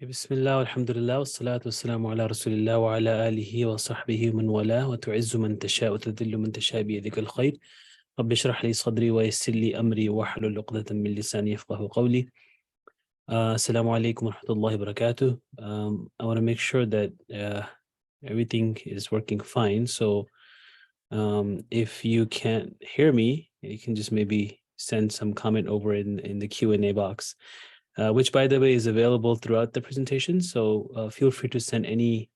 بسم الله والحمد لله والصلاة والسلام على رسول الله وعلى آله وصحبه ومن والاه وتعز من تشاء وتذل من تشاء بيدك الخير. رب اشرح لي صدري ويسر لي أمري واحلل عقدة من لساني يفقه قولي. Assalamu alaikum wa rahmatullahi wa barakatuh. I want to make sure that everything is working fine. So if you can't hear me, you can just maybe send some comment over in the Q&A box. Which, by the way, is available throughout the presentation. So feel free to send any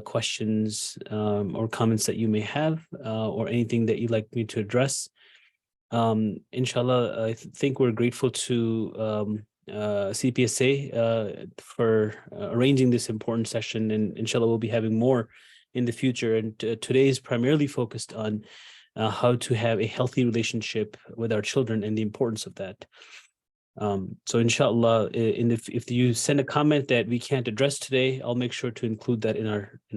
questions or comments that you may have or anything that you'd like me to address. Inshallah, I think we're grateful to CPSA for arranging this important session, and inshallah we'll be having more in the future. And today is primarily focused on how to have a healthy relationship with our children and the importance of that. So inshallah, if you send a comment that we can't address today, I'll make sure to include that in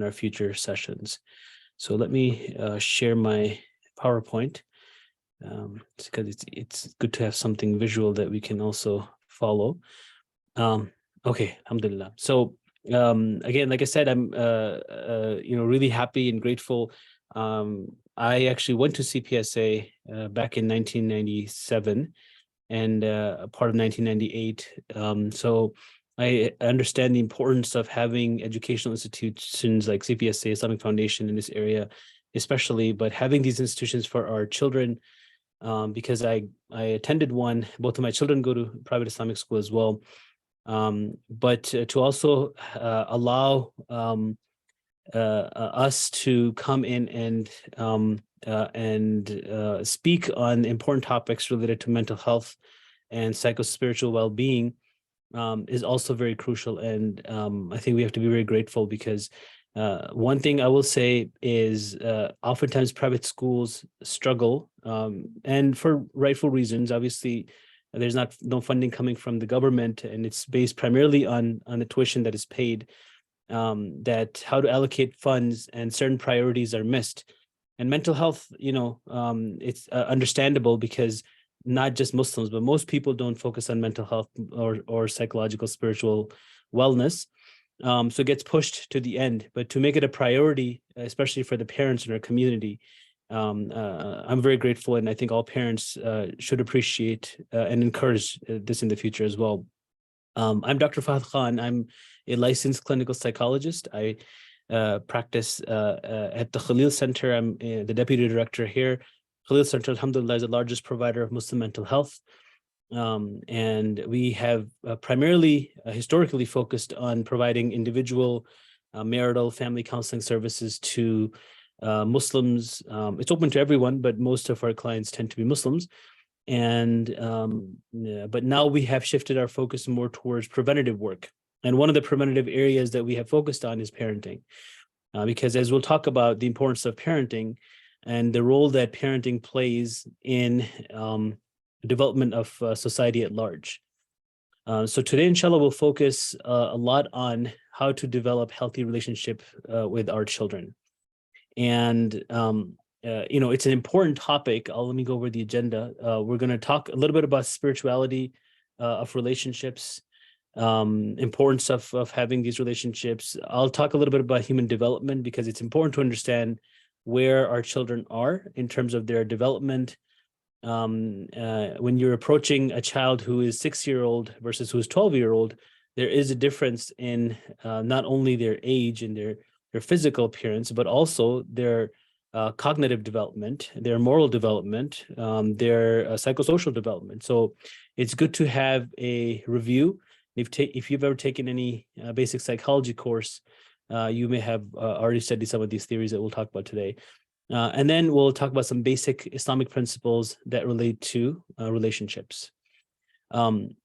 our future sessions. So let me share my PowerPoint because it's good to have something visual that we can also follow. Okay, alhamdulillah. So again, like I said, I'm really happy and grateful. I actually went to CPSA back in 1997. And a part of 1998. So I understand the importance of having educational institutions like CPSA, Islamic Foundation in this area, especially, but having these institutions for our children, because I attended one. Both of my children go to private Islamic school as well. But to also allow us to come in and speak on important topics related to mental health and psychospiritual well-being is also very crucial. And I think we have to be very grateful because one thing I will say is oftentimes private schools struggle, and for rightful reasons. Obviously, there's no funding coming from the government, and it's based primarily on the tuition that is paid. That how to allocate funds and certain priorities are missed. And mental health, it's understandable because not just Muslims, but most people don't focus on mental health or psychological, spiritual wellness. So it gets pushed to the end. But to make it a priority, especially for the parents in our community, I'm very grateful. And I think all parents should appreciate and encourage this in the future as well. I'm Dr. Fahad Khan. I'm a licensed clinical psychologist. I practice at the Khalil Center. I'm the deputy director here. Khalil Center, alhamdulillah, is the largest provider of Muslim mental health. And we have primarily historically focused on providing individual marital family counseling services to Muslims. It's open to everyone, but most of our clients tend to be Muslims. And but now we have shifted our focus more towards preventative work. And one of the preventative areas that we have focused on is parenting, because as we'll talk about the importance of parenting and the role that parenting plays in the development of society at large. So today, inshallah, we'll focus a lot on how to develop healthy relationship with our children. And it's an important topic. Let me go over the agenda. We're going to talk a little bit about spirituality of relationships, importance of having these relationships. I'll talk a little bit about human development because it's important to understand where our children are in terms of their development. When you're approaching a child who is 6-year-old versus who is 12-year-old, there is a difference in not only their age and their physical appearance, but also their cognitive development, their moral development, their psychosocial development. So it's good to have a review. If you've ever taken any basic psychology course, you may have already studied some of these theories that we'll talk about today. And then we'll talk about some basic Islamic principles that relate to relationships.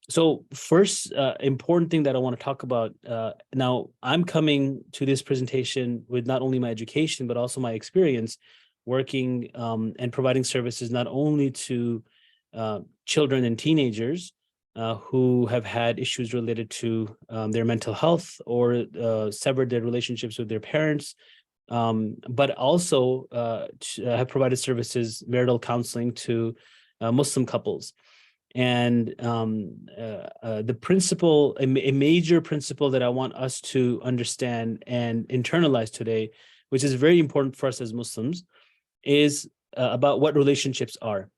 So first, important thing that I want to talk about, now I'm coming to this presentation with not only my education, but also my experience working and providing services not only to children and teenagers who have had issues related to their mental health or severed their relationships with their parents, but also have provided services, marital counseling to Muslim couples. And the principle, a major principle that I want us to understand and internalize today, which is very important for us as Muslims, is about what relationships are.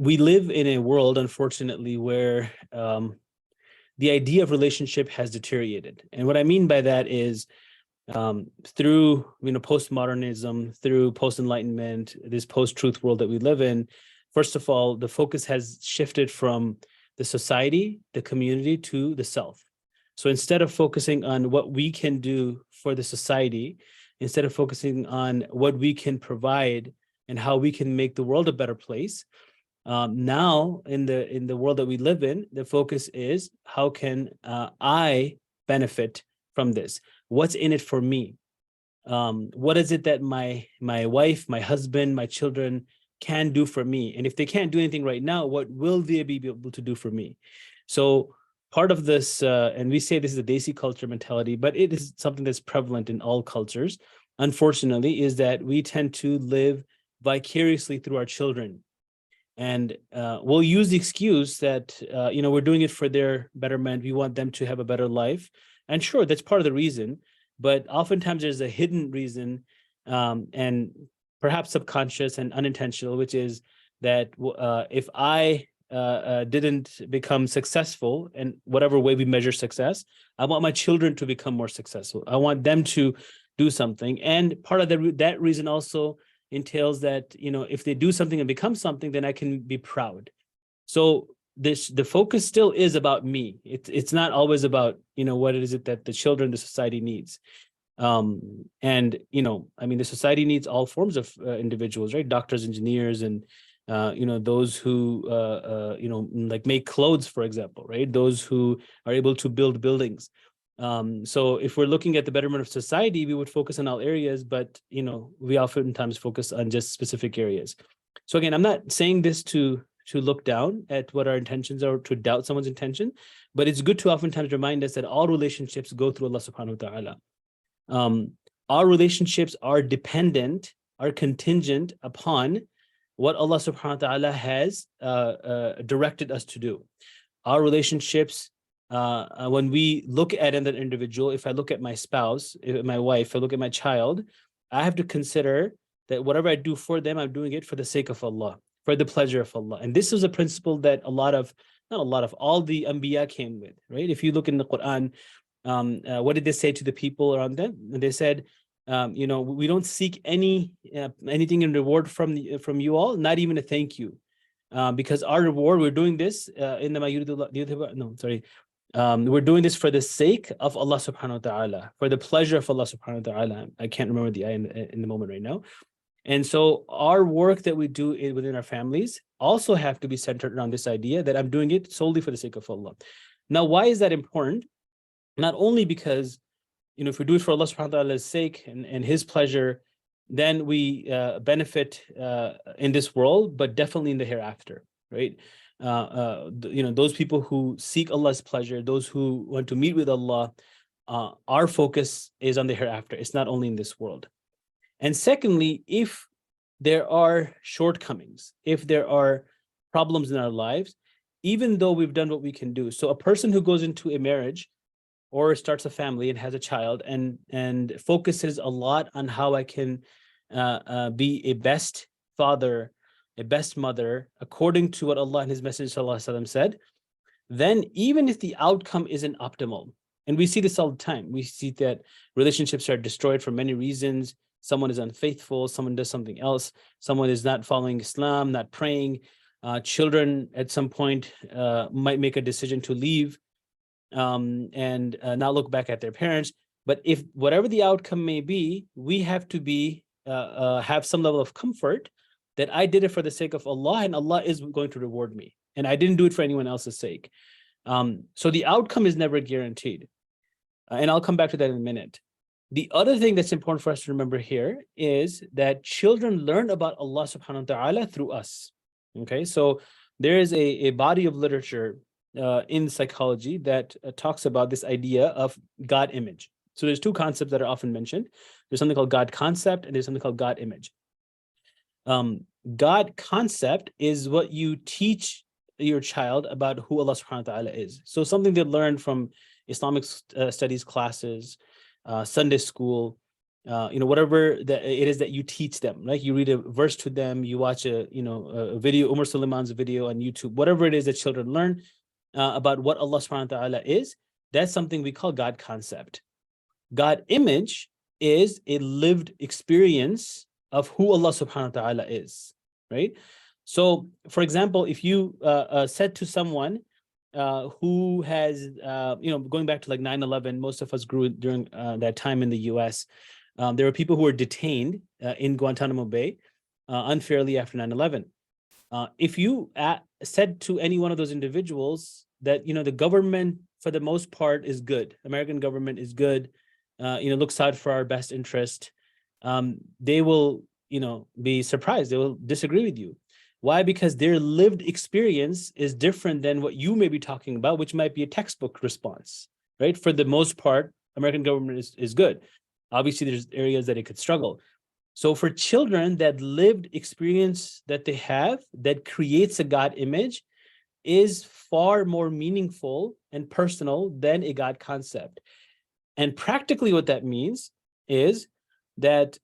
We live in a world, unfortunately, where the idea of relationship has deteriorated. And what I mean by that is through postmodernism, through post-enlightenment, this post-truth world that we live in, first of all, the focus has shifted from the society, the community, to the self. So instead of focusing on what we can do for the society, instead of focusing on what we can provide and how we can make the world a better place, now in the world that we live in, the focus is how can I benefit from this? What's in it for me? What is it that my wife, my husband, my children can do for me? And if they can't do anything right now, what will they be able to do for me? So part of this, and we say this is a Desi culture mentality, but it is something that's prevalent in all cultures, unfortunately, is that we tend to live vicariously through our children. And we'll use the excuse that, we're doing it for their betterment. We want them to have a better life. And sure, that's part of the reason. But oftentimes there's a hidden reason, and perhaps subconscious and unintentional, which is that if I didn't become successful in whatever way we measure success, I want my children to become more successful. I want them to do something. And part of that reason also entails that, if they do something and become something, then I can be proud. So the focus still is about me. It's not always about, what is it that the children, the society needs. And, the society needs all forms of individuals, right? Doctors, engineers, and, those who, like make clothes, for example, right? Those who are able to build buildings. So if we're looking at the betterment of society, we would focus on all areas, but, we oftentimes focus on just specific areas. So again, I'm not saying this to look down at what our intentions are, to doubt someone's intention, but it's good to oftentimes remind us that all relationships go through Allah subhanahu wa ta'ala. Our relationships are contingent upon what Allah subhanahu wa ta'ala has directed us to do. Our relationships, when we look at an individual, if I look at my spouse, my wife, I look at my child, I have to consider that whatever I do for them, I'm doing it for the sake of Allah, for the pleasure of Allah. And this is a principle that all the Anbiya came with, right? If you look in the Quran, what did they say to the people around them? And they said, we don't seek anything in reward from you all, not even a thank you. Because our reward, we're doing this we're doing this for the sake of Allah subhanahu wa ta'ala, for the pleasure of Allah subhanahu wa ta'ala. I can't remember the ayah in the moment right now. And so our work that we do within our families also have to be centered around this idea that I'm doing it solely for the sake of Allah. Now, why is that important? Not only because, if we do it for Allah subhanahu wa ta'ala's sake and his pleasure, then we benefit in this world, but definitely in the hereafter, right? Those people who seek Allah's pleasure, those who want to meet with Allah, our focus is on the hereafter. It's not only in this world. And secondly, if there are shortcomings, if there are problems in our lives, even though we've done what we can do. So a person who goes into a marriage or starts a family and has a child and focuses a lot on how I can be a best father, a best mother, according to what Allah and his Messenger ﷺ said, then even if the outcome isn't optimal, and we see this all the time, we see that relationships are destroyed for many reasons. Someone is unfaithful, someone does something else, someone is not following Islam, not praying. Children at some point might make a decision to leave and not look back at their parents. But if whatever the outcome may be, we have to be have some level of comfort that I did it for the sake of Allah, and Allah is going to reward me, and I didn't do it for anyone else's sake. So the outcome is never guaranteed, and I'll come back to that in a minute. The other thing that's important for us to remember here is that children learn about Allah subhanahu wa ta'ala through us. Okay, so there is a body of literature in psychology that talks about this idea of God image. So there's two concepts that are often mentioned. There's something called God concept and there's something called God image. God concept is what you teach your child about who Allah subhanahu wa ta'ala is. So something they learn from Islamic studies classes, Sunday school, whatever that it is that you teach them. Like you read a verse to them, you watch a video, Umar Suleiman's video on YouTube, whatever it is that children learn about what Allah subhanahu wa ta'ala is, that's something we call God concept. God image is a lived experience of who Allah subhanahu wa ta'ala is, right? So, for example, if you said to someone who has, going back to like 9/11, most of us grew during that time in the US. There were people who were detained in Guantanamo Bay unfairly after 9/11. If you said to any one of those individuals that, the government for the most part is good, American government is good, looks out for our best interest, they will, be surprised. They will disagree with you. Why? Because their lived experience is different than what you may be talking about, which might be a textbook response, right? For the most part, American government is good. Obviously, there's areas that it could struggle. So for children, that lived experience that they have that creates a God image is far more meaningful and personal than a God concept. And practically what that means is that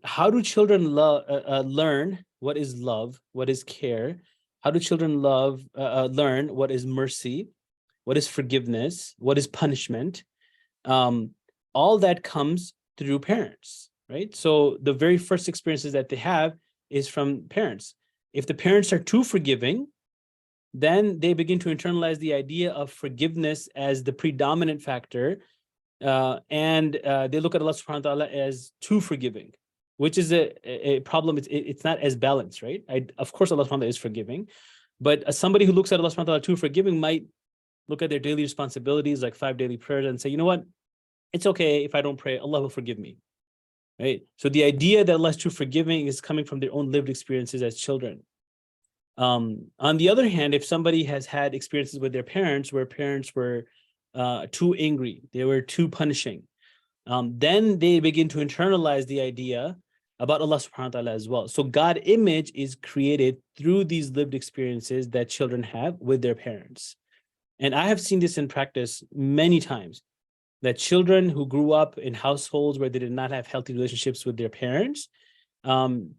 how do children learn what is love, what is care? How do children learn what is mercy, what is forgiveness, what is punishment? All that comes through parents, right? So the very first experiences that they have is from parents. If the parents are too forgiving, then they begin to internalize the idea of forgiveness as the predominant factor, and they look at Allah subhanahu wa ta'ala as too forgiving, which is a problem. It's not as balanced, right? Of course, Allah subhanahu wa ta'ala is forgiving, but somebody who looks at Allah subhanahu wa ta'ala too forgiving might look at their daily responsibilities, like 5 daily prayers, and say, you know what? It's okay if I don't pray, Allah will forgive me, right? So the idea that Allah is too forgiving is coming from their own lived experiences as children. On the other hand, if somebody has had experiences with their parents where parents were too angry, they were too punishing, then they begin to internalize the idea about Allah subhanahu wa ta'ala as well. So God image is created through these lived experiences that children have with their parents. And I have seen this in practice many times, that children who grew up in households where they did not have healthy relationships with their parents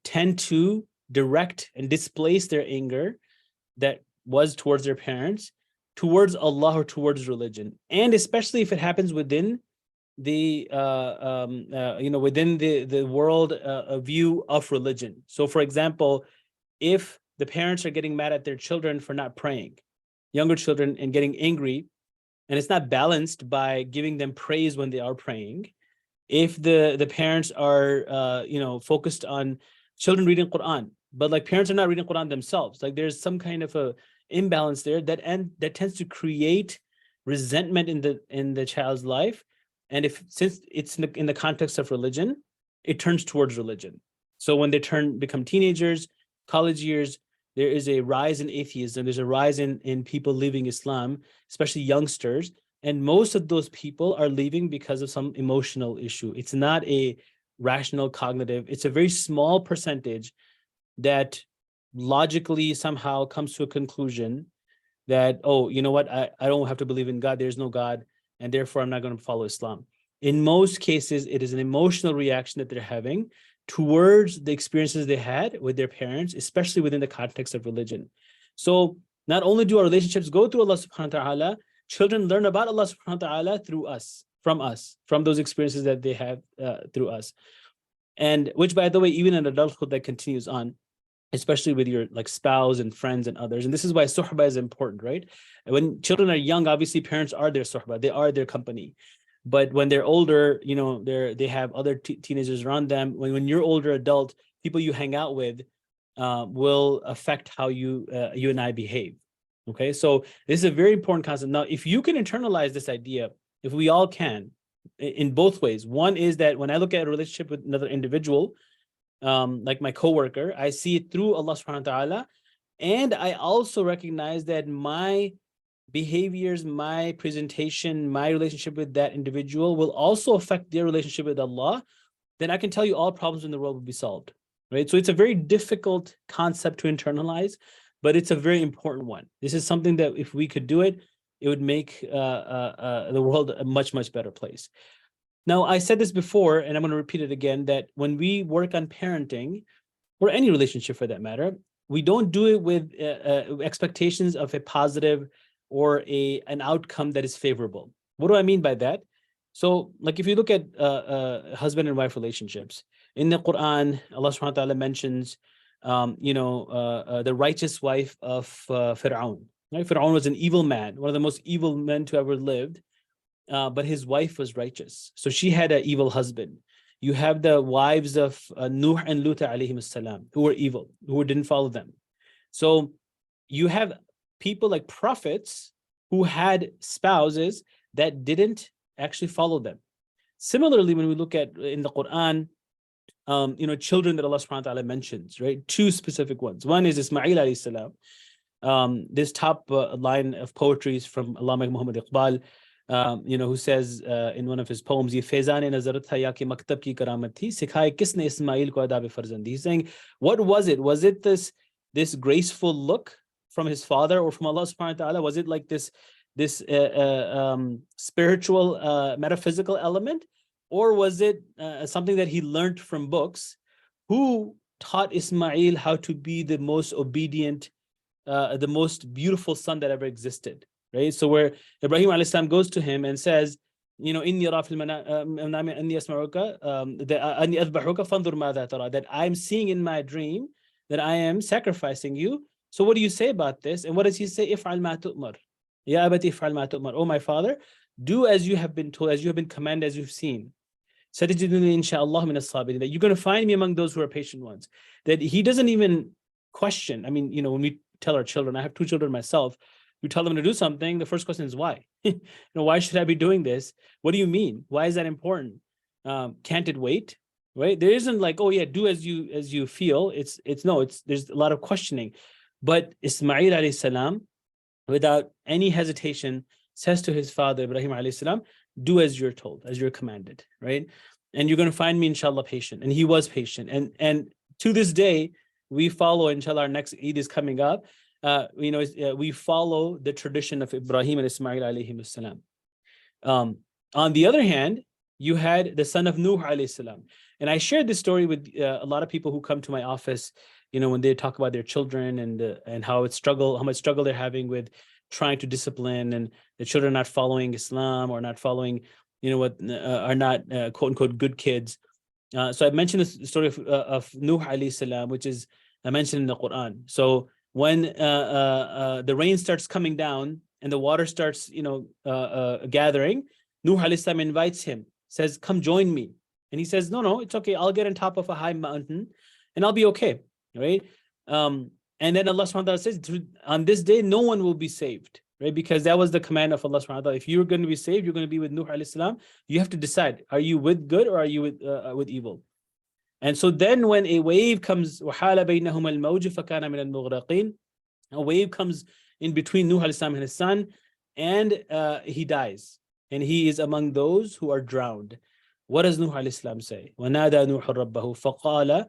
tend to direct and displace their anger that was towards their parents towards Allah or towards religion. And especially if it happens within the within the world view of religion. So for example, if the parents are getting mad at their children for not praying, younger children, and getting angry, and it's not balanced by giving them praise when they are praying, if the parents are focused on children reading Quran, but like parents are not reading Quran themselves, like there's some kind of a imbalance there that tends to create resentment in the child's life. And since it's in the context of religion, it turns towards religion. So when they become teenagers, college years, there is a rise in atheism. There's a rise in people leaving Islam, especially youngsters. And most of those people are leaving because of some emotional issue. It's not a rational cognitive. It's a very small percentage that logically somehow comes to a conclusion that, oh, you know what, I don't have to believe in God. There's no God, and therefore I'm not going to follow Islam. In most cases, it is an emotional reaction that they're having towards the experiences they had with their parents, especially within the context of religion. So not only do our relationships go through Allah subhanahu wa ta'ala, children learn about Allah subhanahu wa ta'ala through us, from those experiences that they have through us. And which, by the way, even in adulthood, that continues on, especially with your like spouse and friends and others. And this is why suhbah is important, right? When children are young, obviously parents are their suhbah, they are their company. But when they're older, they have other teenagers around them. When you're older adult, people you hang out with will affect how you and I behave. Okay, so this is a very important concept. Now, if you can internalize this idea, if we all can, in both ways. One is that when I look at a relationship with another individual, like my coworker, I see it through Allah subhanahu wa ta'ala. And I also recognize that my behaviors, my presentation, my relationship with that individual will also affect their relationship with Allah. Then I can tell you all problems in the world will be solved, right? So it's a very difficult concept to internalize, but it's a very important one. This is something that if we could do it, it would make the world a much, much better place. Now, I said this before, and I'm going to repeat it again, that when we work on parenting, or any relationship for that matter, we don't do it with expectations of a positive or an outcome that is favorable. What do I mean by that? So, like if you look at husband and wife relationships, in the Quran, Allah subhanahu wa ta'ala mentions, the righteous wife of Fir'aun. Right? Fir'aun was an evil man, one of the most evil men to ever lived, but his wife was righteous. So she had an evil husband. You have the wives of Nuh and Lut alayhim salam, who were evil, who didn't follow them. So you have people like prophets who had spouses that didn't actually follow them. Similarly, when we look at in the Quran, children that Allah subhanahu wa ta'ala mentions, right? Two specific ones. One is Ismail alayhi salam. This top line of poetry is from Allama Muhammad Iqbal, who says in one of his poems, "Ye fezane nazarat tha ya ki maktab ki karamat thi, sikhaye kisne Ismail ko adab farzandi." He's saying, what was it? Was it this graceful look from his father or from Allah subhanahu wa ta'ala? Was it like this spiritual, metaphysical element? Or was it something that he learned from books? Who taught Ismail how to be the most obedient, the most beautiful son that ever existed? Right? So where Ibrahim alayhi salam goes to him and says, inni ara fil manami anni asma'uka anni adbahuka fanzur madha tara, that I'm seeing in my dream that I am sacrificing you. So what do you say about this? And what does he say? If'al ma tu'mar. Ya abati if'al ma tu'mar. Oh my father, do as you have been told, as you have been commanded, as you've seen. Satajiduni insha'Allah min as-sabirin, that you're going to find me among those who are patient ones. That he doesn't even question. I mean, when we tell our children, I have two children myself, you tell them to do something, the first question is why? Why should I be doing this? What do you mean? Why is that important? Can't it wait? Right? There isn't like, oh yeah, do as you feel. There's a lot of questioning. But Ismail alayhi salam, without any hesitation, says to his father Ibrahim alayhi salam, do as you're told, as you're commanded, right? And you're going to find me inshallah patient. And he was patient. And to this day, we follow, inshallah, our next Eid is coming up. We follow the tradition of Ibrahim and Ismail alayhi salam. On the other hand, you had the son of Nuh alayhi salam. And I shared this story with a lot of people who come to my office, when they talk about their children and how much struggle they're having with trying to discipline, and the children not following Islam or not following, are not quote unquote good kids. So I mentioned the story of Nuh alayhi salam, which is mentioned in the Quran. So when the rain starts coming down and the water starts, gathering, Nuh alayhi salam invites him, says, come join me. And he says, no, it's okay. I'll get on top of a high mountain and I'll be okay, right? And then Allah subhanahu wa ta'ala says, on this day, no one will be saved, right? Because that was the command of Allah subhanahu wa ta'ala. If you're going to be saved, you're going to be with Nuh alayhi salam. You have to decide, are you with good or are you with evil? And so then when a wave comes, a wave comes in between Nuh alayhi salam and his son, and he dies. And he is among those who are drowned. What does Nuh alayhi salam say? وَنَادَى نُوحٌ رَبَّهُ فَقَالَ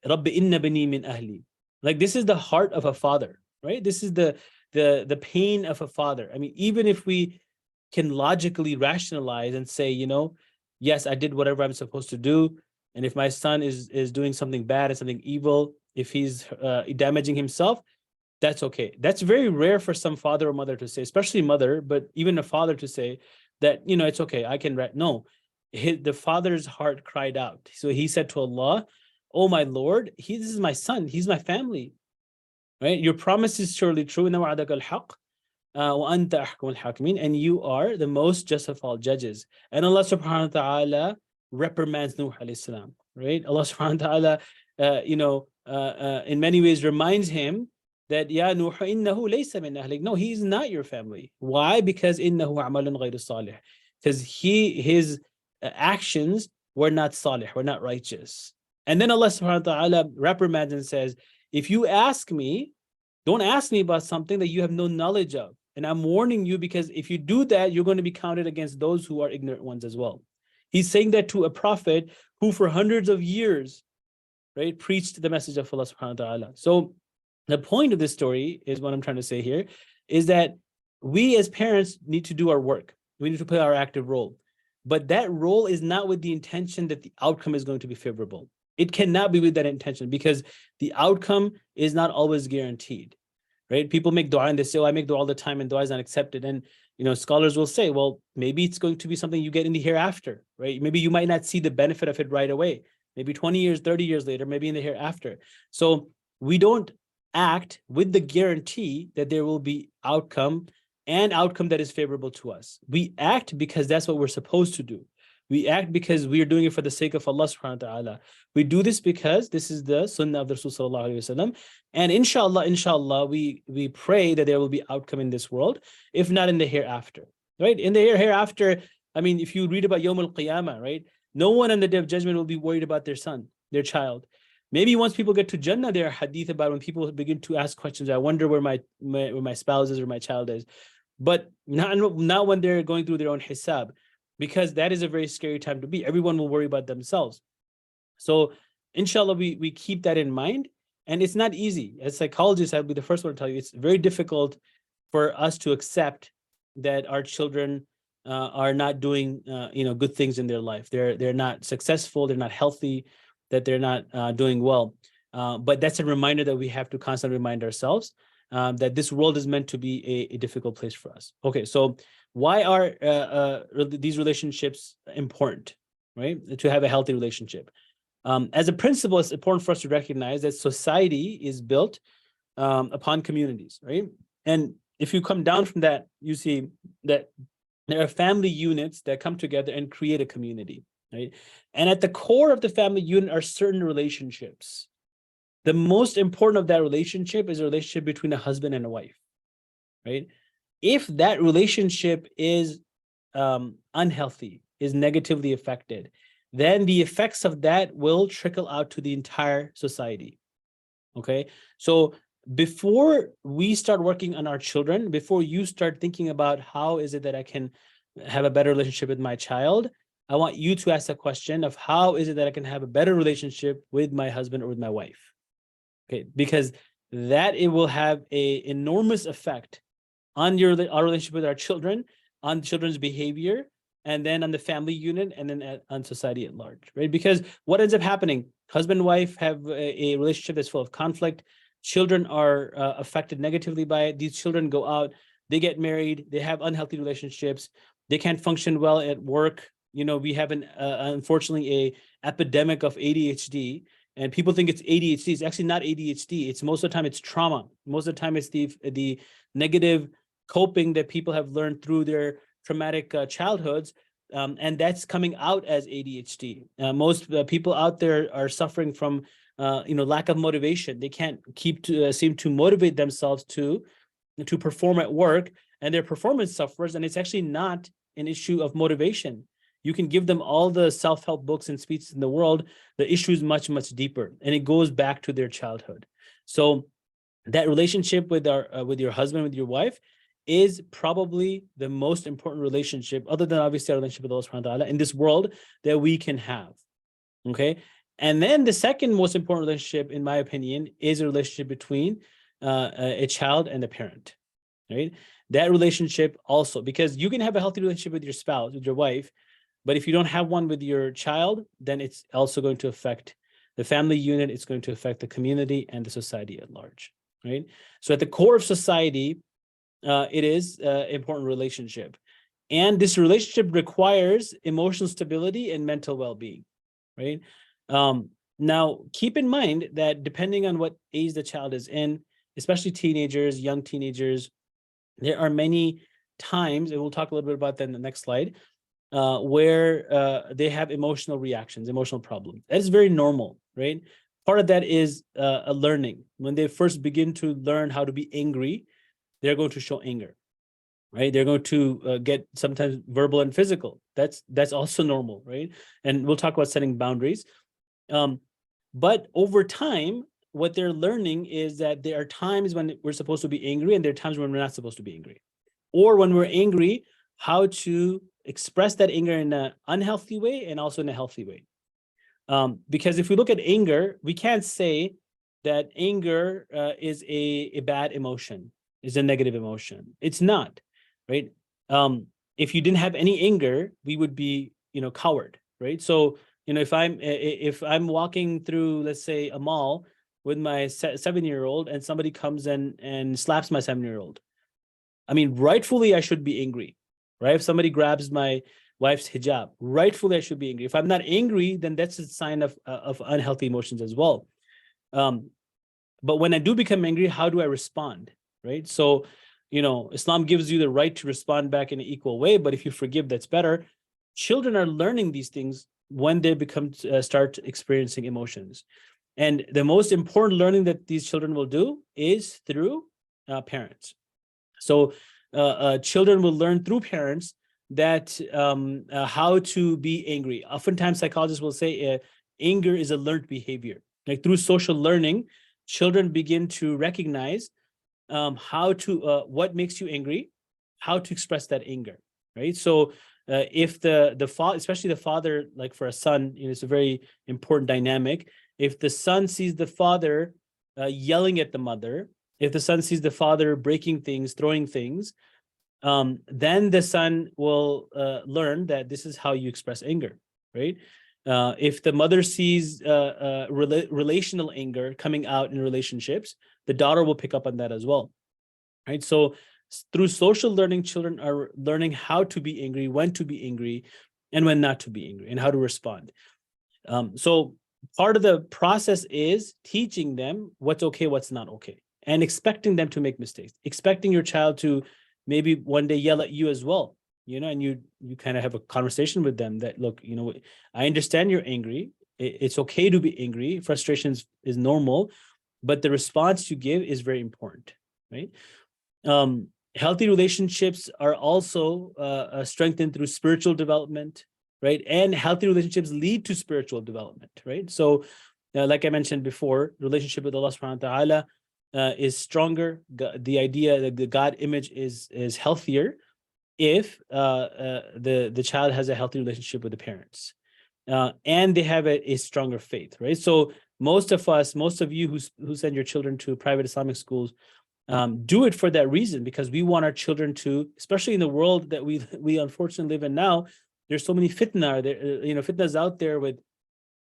رَبِّ إِنَّ بَنِي مِنْ أَهْلِي. Like, this is the heart of a father, right? This is the pain of a father. I mean, even if we can logically rationalize and say, yes, I did whatever I'm supposed to do. And if my son is doing something bad and something evil, if he's damaging himself, that's okay. That's very rare for some father or mother to say, especially mother, but even a father to say that, it's okay, I can, no. The father's heart cried out. So he said to Allah, oh my Lord, this is my son, he's my family, right? Your promise is surely true, and you are the most just of all judges. And Allah subhanahu wa ta'ala reprimands Nuh alayhi salam, right? Allah subhanahu wa ta'ala, in many ways reminds him that, Ya Nuh, innahu laysa min ahlik. No, he is not your family. Why? Because innahu amalun ghayru salih. Because his actions were not salih, were not righteous. And then Allah subhanahu wa ta'ala reprimands and says, if you ask me, don't ask me about something that you have no knowledge of. And I'm warning you, because if you do that, you're going to be counted against those who are ignorant ones as well. He's saying that to a prophet who for hundreds of years right? Preached the message of Allah subhanahu wa ta'ala. So the point of this story is what I'm trying to say here is that we as parents need to do our work. We need to play our active role. But that role is not with the intention that the outcome is going to be favorable. It cannot be with that intention because the outcome is not always guaranteed, right? People make dua and they say, oh, I make dua all the time and dua is not accepted. And, scholars will say, well, maybe it's going to be something you get in the hereafter, right? Maybe you might not see the benefit of it right away. Maybe 20 years, 30 years later, maybe in the hereafter. So we don't act with the guarantee that there will be outcome that is favorable to us. We act because that's what we're supposed to do. We act because we are doing it for the sake of Allah subhanahu wa ta'ala. We do this because this is the sunnah of the Rasul sallallahu alaihi wasallam. And inshallah, we pray that there will be outcome in this world, if not in the hereafter, right? In the hereafter, I mean, if you read about Yawm al-Qiyamah, right? No one on the day of judgment will be worried about their son, their child. Maybe once people get to Jannah, there are hadith about when people begin to ask questions, I wonder where my spouse is or my child is. But not when they're going through their own hisab, because that is a very scary time to be. Everyone will worry about themselves. So inshallah, we keep that in mind. And it's not easy. As psychologists, I'll be the first one to tell you, it's very difficult for us to accept that our children are not doing good things in their life. They're not successful, they're not healthy, that they're not doing well. But that's a reminder that we have to constantly remind ourselves that this world is meant to be a difficult place for us. Okay, so why are these relationships important, right? To have a healthy relationship. As a principle, it's important for us to recognize that society is built upon communities, right? And if you come down from that, you see that there are family units that come together and create a community, right? And at the core of the family unit are certain relationships. The most important of that relationship is a relationship between a husband and a wife, right? If that relationship is unhealthy, is negatively affected, then the effects of that will trickle out to the entire society, okay? So before we start working on our children, before you start thinking about how is it that I can have a better relationship with my child, I want you to ask the question of how is it that I can have a better relationship with my husband or with my wife, okay? Because that it will have an enormous effect on our relationship with our children, on children's behavior, and then on the family unit, and then on society at large, right? Because what ends up happening, husband and wife have a relationship that's full of conflict. Children are affected negatively by it. These children go out, they get married, they have unhealthy relationships, they can't function well at work. We have unfortunately a epidemic of ADHD, and people think it's ADHD. It's actually not ADHD. It's most of the time it's trauma. Most of the time it's the negative coping that people have learned through their traumatic childhoods, and that's coming out as ADHD. Most people out there are suffering from lack of motivation. They can't seem to motivate themselves to perform at work, and their performance suffers. And it's actually not an issue of motivation. You can give them all the self-help books and speeches in the world. The issue is much, much deeper, and it goes back to their childhood. So that relationship with your husband, with your wife, is probably the most important relationship, other than obviously our relationship with Allah subhanahu wa ta'ala, in this world that we can have. Okay. And then the second most important relationship, in my opinion, is a relationship between a child and a parent. Right. That relationship also, because you can have a healthy relationship with your spouse, with your wife, but if you don't have one with your child, then it's also going to affect the family unit, it's going to affect the community and the society at large. Right. So at the core of society, it is an important relationship. And this relationship requires emotional stability and mental well-being, right? Now, keep in mind that depending on what age the child is in, especially teenagers, young teenagers, there are many times, and we'll talk a little bit about that in the next slide, where they have emotional reactions, emotional problems. That is very normal, right? Part of that is a learning. When they first begin to learn how to be angry, they're going to show anger, right? They're going to get sometimes verbal and physical. That's also normal, right? And we'll talk about setting boundaries. But over time, what they're learning is that there are times when we're supposed to be angry, and there are times when we're not supposed to be angry. Or when we're angry, how to express that anger in an unhealthy way and also in a healthy way. Because if we look at anger, we can't say that anger is a bad emotion, is a negative emotion. It's not, right? If you didn't have any anger, we would be, coward, right? So, if I'm walking through, let's say, a mall with my 7-year-old and somebody comes and slaps my 7-year-old, I mean, rightfully, I should be angry, right? If somebody grabs my wife's hijab, rightfully, I should be angry. If I'm not angry, then that's a sign of unhealthy emotions as well. But when I do become angry, how do I respond, right? So, Islam gives you the right to respond back in an equal way, but if you forgive, that's better. Children are learning these things when they start experiencing emotions. And the most important learning that these children will do is through parents. So children will learn through parents that how to be angry. Oftentimes, psychologists will say anger is a learned behavior. Like through social learning, children begin to recognize what makes you angry, how to express that anger, right? So if the father, especially the father, like for a son, it's a very important dynamic. If the son sees the father yelling at the mother, if the son sees the father breaking things, throwing things, then the son will learn that this is how you express anger, right? If the mother sees relational anger coming out in relationships, the daughter will pick up on that as well, right? So through social learning, children are learning how to be angry, when to be angry, and when not to be angry, and how to respond. So part of the process is teaching them what's okay, what's not okay, and expecting them to make mistakes, expecting your child to maybe one day yell at you as well, and you kind of have a conversation with them that, look, I understand you're angry. It's okay to be angry. Frustration is normal, but the response you give is very important, right? Healthy relationships are also strengthened through spiritual development, right? And healthy relationships lead to spiritual development, right? So like I mentioned before, relationship with Allah subhanahu wa ta'ala is stronger. The idea that the God image is healthier if the child has a healthy relationship with the parents, and they have a stronger faith, right? So most of you who send your children to private Islamic schools do it for that reason, because we want our children to, especially in the world that we unfortunately live in now, there's so many fitna there, fitnas out there with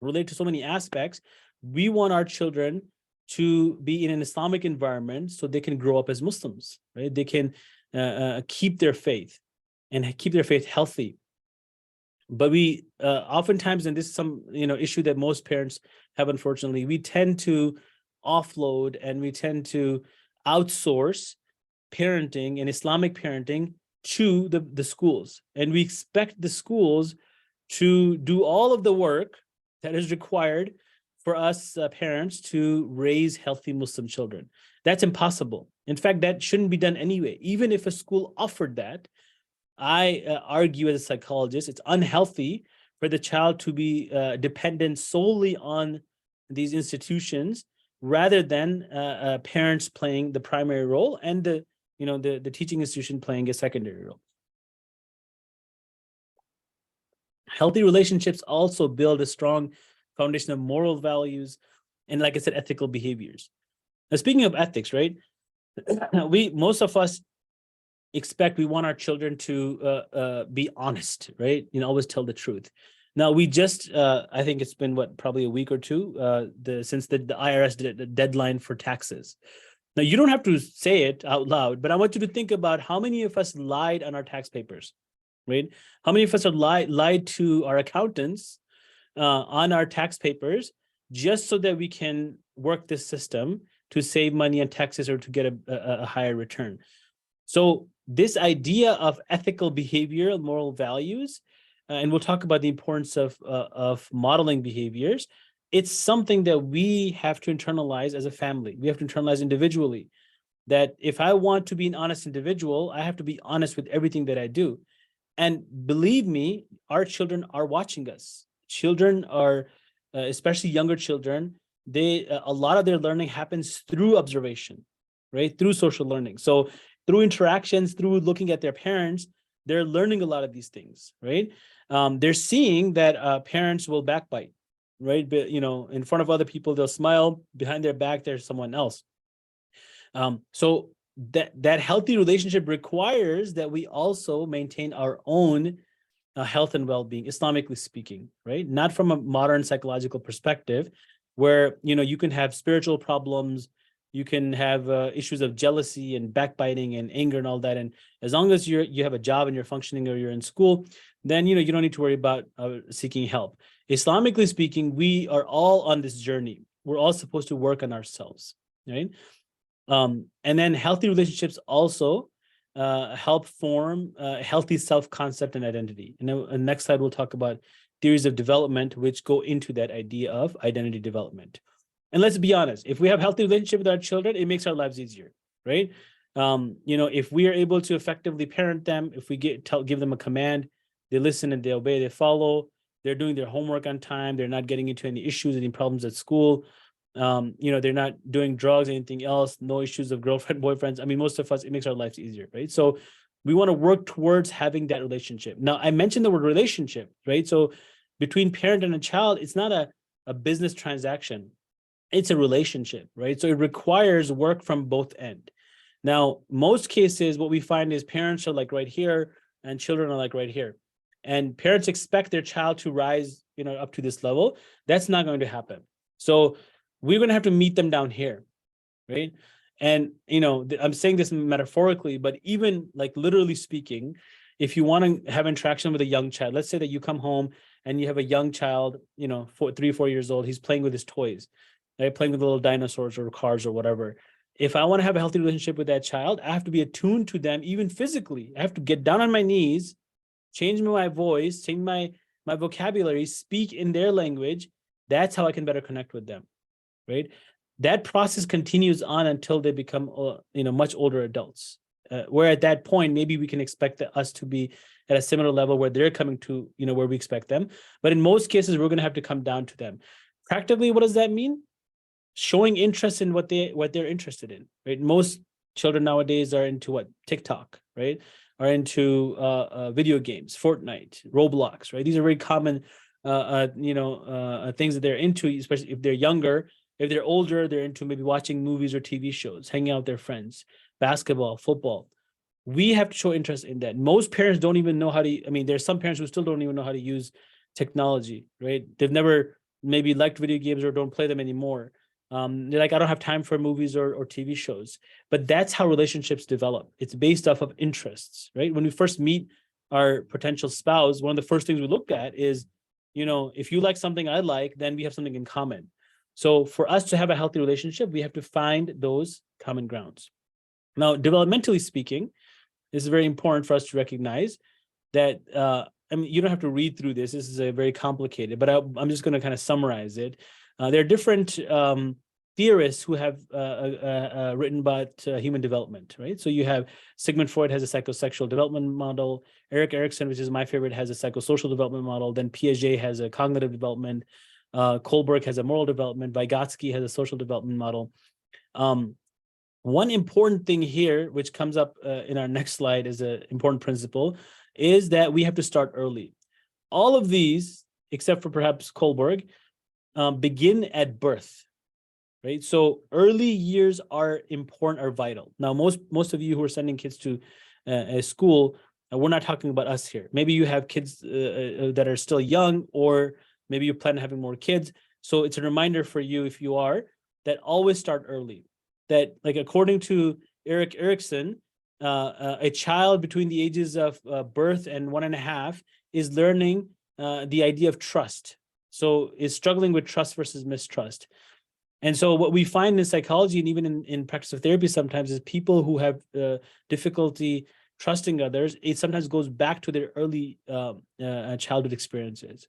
relate to so many aspects. We want our children to be in an Islamic environment so they can grow up as Muslims, right? They can keep their faith and keep their faith healthy. But we oftentimes, and this is some issue that most parents have, unfortunately, we tend to offload and we tend to outsource parenting and Islamic parenting to the schools, and we expect the schools to do all of the work that is required for us parents to raise healthy Muslim children. That's impossible. In fact, that shouldn't be done anyway. Even if a school offered that, I argue as a psychologist, it's unhealthy for the child to be dependent solely on these institutions rather than parents playing the primary role and the teaching institution playing a secondary role. Healthy relationships also build a strong foundation of moral values and, like I said, ethical behaviors. Now, speaking of ethics, right? Most of us we want our children to be honest, right? Always tell the truth. Now, we just, I think it's been probably a week or two since the IRS did the deadline for taxes. Now, you don't have to say it out loud, but I want you to think about how many of us lied on our tax papers, right? How many of us have lied to our accountants on our tax papers just so that we can work this system to save money on taxes or to get a higher return. So this idea of ethical behavior, moral values, and we'll talk about the importance of modeling behaviors. It's something that we have to internalize as a family. We have to internalize individually that if I want to be an honest individual, I have to be honest with everything that I do. And believe me, our children are watching us. Children are, especially younger children, a lot of their learning happens through observation, right? Through social learning. So through interactions, through looking at their parents, they're learning a lot of these things, right? They're seeing that parents will backbite. right? But in front of other people, they'll smile. Behind their back, there's someone else. So that healthy relationship requires that we also maintain our own health and well-being, Islamically speaking, right? Not from a modern psychological perspective, where you can have spiritual problems, you can have issues of jealousy and backbiting and anger and all that. And as long as you have a job and you're functioning or you're in school, then you don't need to worry about seeking help. Islamically speaking, we are all on this journey. We're all supposed to work on ourselves, right? And then healthy relationships also help form healthy self-concept and identity. And then the next slide, we'll talk about theories of development, which go into that idea of identity development. And let's be honest, if we have healthy relationship with our children, it makes our lives easier, right? If we are able to effectively parent them, if we give them a command, they listen and they obey, they follow, they're doing their homework on time, they're not getting into any issues, any problems at school, they're not doing drugs, anything else, no issues of girlfriend, boyfriends. I mean, most of us, it makes our lives easier, right? So we want to work towards having that relationship. Now, I mentioned the word relationship, right? So between parent and a child, it's not a business transaction. It's a relationship, right? So it requires work from both ends. Now, most cases, what we find is parents are like right here and children are like right here. And parents expect their child to rise, up to this level. That's not going to happen. So we're going to have to meet them down here, right? And, I'm saying this metaphorically, but even like literally speaking, if you want to have interaction with a young child, let's say that you come home and you have a young child, 3 or 4 years old, he's playing with his toys, right? Playing with little dinosaurs or cars or whatever. If I want to have a healthy relationship with that child, I have to be attuned to them, even physically. I have to get down on my knees, change my voice, change my vocabulary, speak in their language. That's how I can better connect with them, right? That process continues on until they become, much older adults. Where at that point, maybe we can expect us to be at a similar level where they're coming to, where we expect them. But in most cases, we're going to have to come down to them. Practically, what does that mean? Showing interest in what they're interested in, right? Most children nowadays are into TikTok, right? Are into video games, Fortnite, Roblox, right? These are very common, things that they're into, especially if they're younger. If they're older, they're into maybe watching movies or TV shows, hanging out with their friends, basketball, football. We have to show interest in that. Most parents don't even know how to, there's some parents who still don't even know how to use technology, right? They've never maybe liked video games or don't play them anymore. They're like, I don't have time for movies or TV shows. But that's how relationships develop. It's based off of interests, right? When we first meet our potential spouse, one of the first things we look at is, if you like something I like, then we have something in common. So for us to have a healthy relationship, we have to find those common grounds. Now, developmentally speaking, this is very important for us to recognize that, you don't have to read through this. This is a very complicated, but I'm just going to kind of summarize it. There are different theorists who have written about human development, right? So you have Sigmund Freud has a psychosexual development model. Erik Erikson, which is my favorite, has a psychosocial development model. Then Piaget has a cognitive development. Kohlberg has a moral development. Vygotsky has a social development model. One important thing here, which comes up in our next slide as an important principle, is that we have to start early. All of these, except for perhaps Kohlberg, begin at birth, right? So early years are important, are vital. Now, most of you who are sending kids to a school, we're not talking about us here. Maybe you have kids that are still young, or maybe you plan on having more kids. So it's a reminder for you, if you are, that always start early. That, like, according to Erik Erikson, a child between the ages of birth and 1.5 is learning the idea of trust. So is struggling with trust versus mistrust. And so what we find in psychology, and even in practice of therapy sometimes, is people who have difficulty trusting others, it sometimes goes back to their early childhood experiences.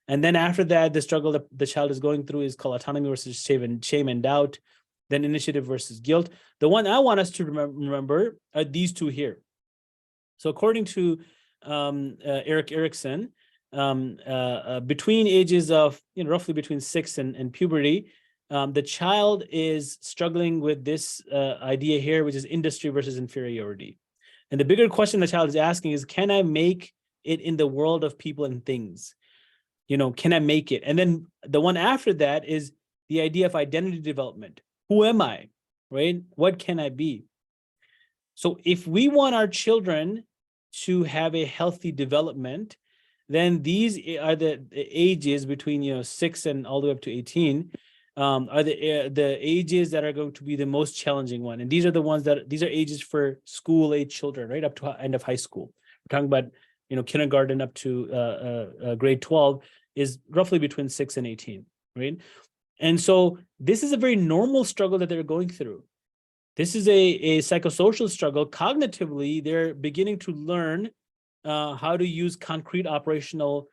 And then after that, the struggle that the child is going through is called autonomy versus shame and doubt, then initiative versus guilt. The one I want us to remember are these two here. So according to Erik Erikson, between ages of, roughly between 6 and puberty, the child is struggling with this idea here, which is industry versus inferiority. And the bigger question the child is asking is, can I make it in the world of people and things? Can I make it? And then the one after that is the idea of identity development. Who am I, right? What can I be? So if we want our children to have a healthy development, then these are the ages between 6 and all the way up to 18 are the ages that are going to be the most challenging one. And these are ages for school age children, right, up to end of high school. We're talking about kindergarten up to grade 12 is roughly between 6 and 18, right? And so this is a very normal struggle that they're going through. This is a psychosocial struggle. Cognitively, they're beginning to learn how to use concrete operational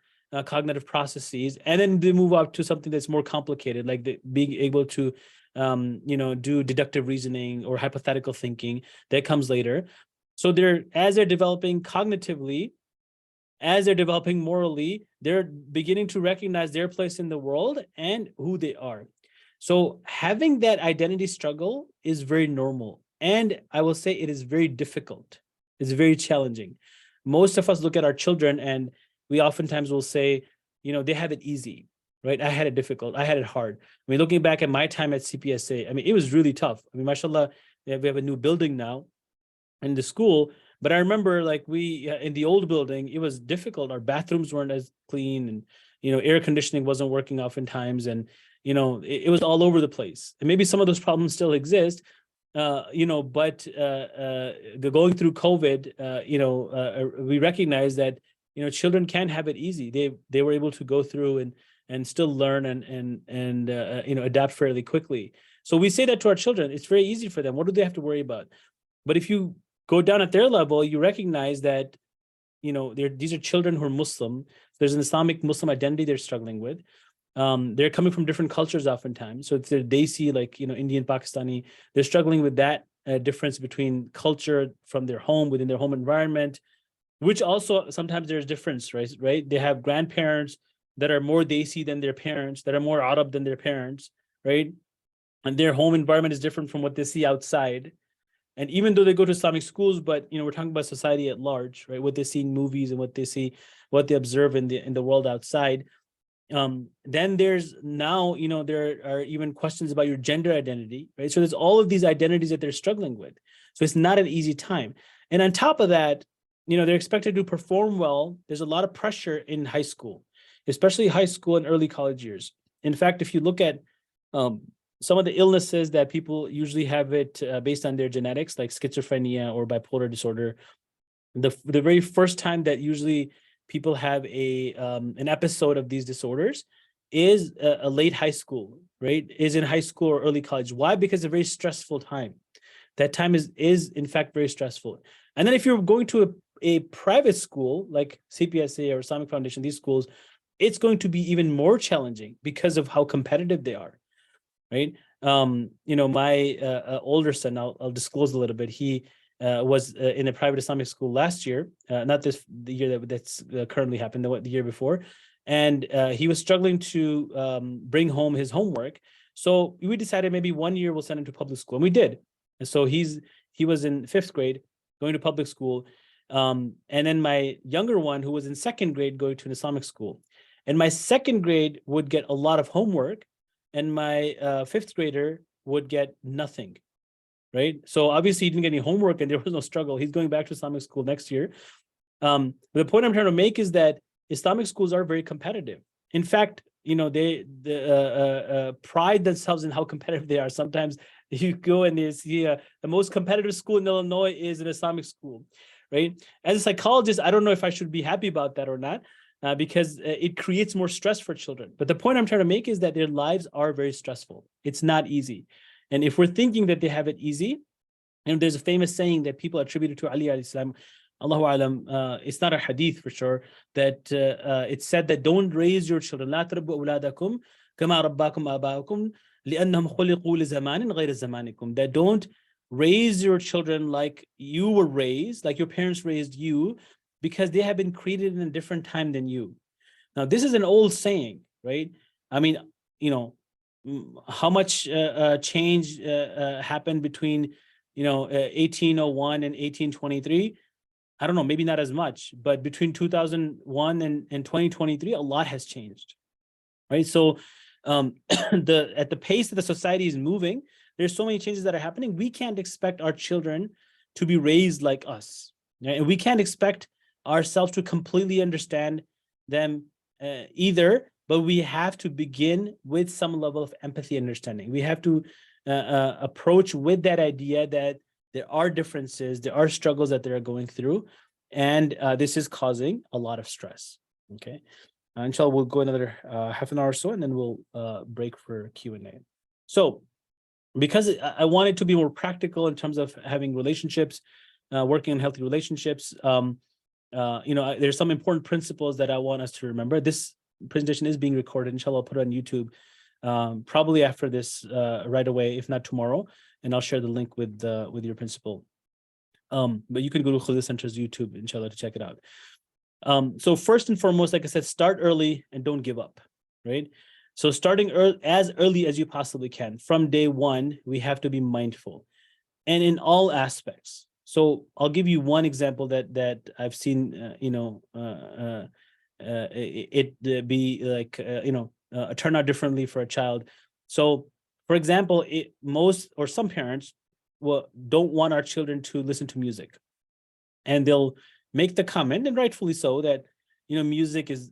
cognitive processes, and then they move up to something that's more complicated, like being able to do deductive reasoning or hypothetical thinking. That comes later. So as they're developing cognitively, as they're developing morally, they're beginning to recognize their place in the world and who they are. So having that identity struggle is very normal. And I will say it is very difficult. It's very challenging. Most of us look at our children and we oftentimes will say, they have it easy, right? I had it difficult. I had it hard. I mean, looking back at my time at CPSA, I mean, it was really tough. I mean, mashallah, we have a new building now in the school. But I remember like in the old building, it was difficult. Our bathrooms weren't as clean, and, air conditioning wasn't working oftentimes. And, it was all over the place. And maybe some of those problems still exist, but going through COVID, we recognize that, children can have it easy. They were able to go through and still learn and adapt fairly quickly. So we say that to our children. It's very easy for them. What do they have to worry about? But if you go down at their level, you recognize that, these are children who are Muslim. There's an Islamic Muslim identity they're struggling with. They're coming from different cultures oftentimes. So it's their Desi, like, Indian, Pakistani. They're struggling with that difference between culture from their home, within their home environment, which also sometimes there's difference, right? They have grandparents that are more Desi than their parents, that are more Arab than their parents, right? And their home environment is different from what they see outside. And even though they go to Islamic schools, but we're talking about society at large, right? What they see in movies and what they observe in the world outside. Then there's now, there are even questions about your gender identity, right? So there's all of these identities that they're struggling with. So it's not an easy time. And on top of that, they're expected to perform well. There's a lot of pressure in high school, especially high school and early college years. In fact, if you look at some of the illnesses that people usually have it based on their genetics, like schizophrenia or bipolar disorder, the very first time that usually people have an episode of these disorders is a late high school, right? Is in high school or early college. Why? Because it's a very stressful time. That time is in fact very stressful. And then if you're going to a private school like CPSA or Islamic Foundation, these schools, it's going to be even more challenging because of how competitive they are, right? My older son, I'll disclose a little bit. He was in a private Islamic school last year, not the year that's currently happened, the year before. And he was struggling to bring home his homework. So we decided maybe 1 year we'll send him to public school. And we did. And so he was in 5th grade going to public school. And then my younger one, who was in 2nd grade, going to an Islamic school. And my 2nd grade would get a lot of homework, and my 5th grader would get nothing, right? So obviously he didn't get any homework and there was no struggle. He's going back to Islamic school next year. The point I'm trying to make is that Islamic schools are very competitive. In fact, they pride themselves in how competitive they are. Sometimes you go and you see the most competitive school in Illinois is an Islamic school, right? As a psychologist, I don't know if I should be happy about that or not. Because it creates more stress for children. But the point I'm trying to make is that their lives are very stressful. It's not easy. And if we're thinking that they have it easy, and there's a famous saying that people attributed to Ali alayhi salam, Allahu alam, it's not a hadith for sure, that it's said that don't raise your children, لا تربوا أولادكم كما رباكم آباؤكم لأنهم خلقوا لزمان غير زمانكم. That don't raise your children like you were raised, like your parents raised you, because they have been created in a different time than you. Now, this is an old saying, right? I mean, how much change happened between, 1801 and 1823? I don't know, maybe not as much, but between 2001 and 2023, a lot has changed, right? So at the pace that the society is moving, there's so many changes that are happening. We can't expect our children to be raised like us, right? And we can't expect ourselves to completely understand them either, but we have to begin with some level of empathy and understanding. We have to approach with that idea that there are differences, there are struggles that they're going through, and this is causing a lot of stress, okay? Inshallah, we'll go another half an hour or so, and then we'll break for Q&A. So because I want it to be more practical in terms of having relationships, working in healthy relationships, there's some important principles that I want us to remember. This presentation is being recorded. Inshallah, I'll put it on YouTube probably after this right away, if not tomorrow, and I'll share the link with your principal. But you can go to Khuda Center's YouTube, inshallah, to check it out. So first and foremost, like I said, start early and don't give up, right? So starting as early as you possibly can. From day one, we have to be mindful, and in all aspects. So I'll give you one example that I've seen, turn out differently for a child. So, for example, most or some parents don't want our children to listen to music, and they'll make the comment, and rightfully so, that music is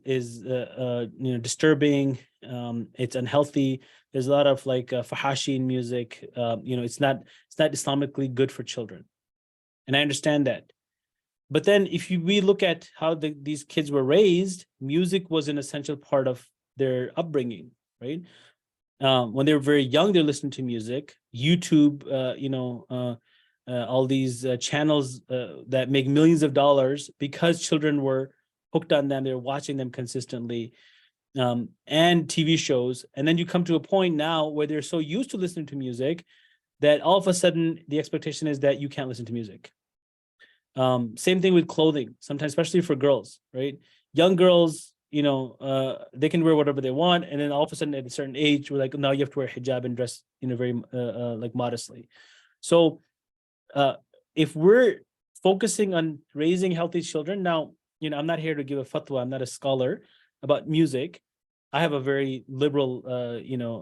disturbing, it's unhealthy. There's a lot of like fahashi in music. It's not Islamically good for children, and I understand that. But then if we look at how these kids were raised, music was an essential part of their upbringing, right? When they were very young, they listened to music. YouTube, all these channels that make millions of dollars because children were hooked on them. They're watching them consistently, and TV shows. And then you come to a point now where they're so used to listening to music that all of a sudden the expectation is that you can't listen to music. Same thing with clothing, sometimes, especially for girls, right? Young girls, they can wear whatever they want. And then all of a sudden at a certain age, we're like, now you have to wear hijab and dress, very like modestly. So if we're focusing on raising healthy children, now, I'm not here to give a fatwa. I'm not a scholar about music. I have a very liberal,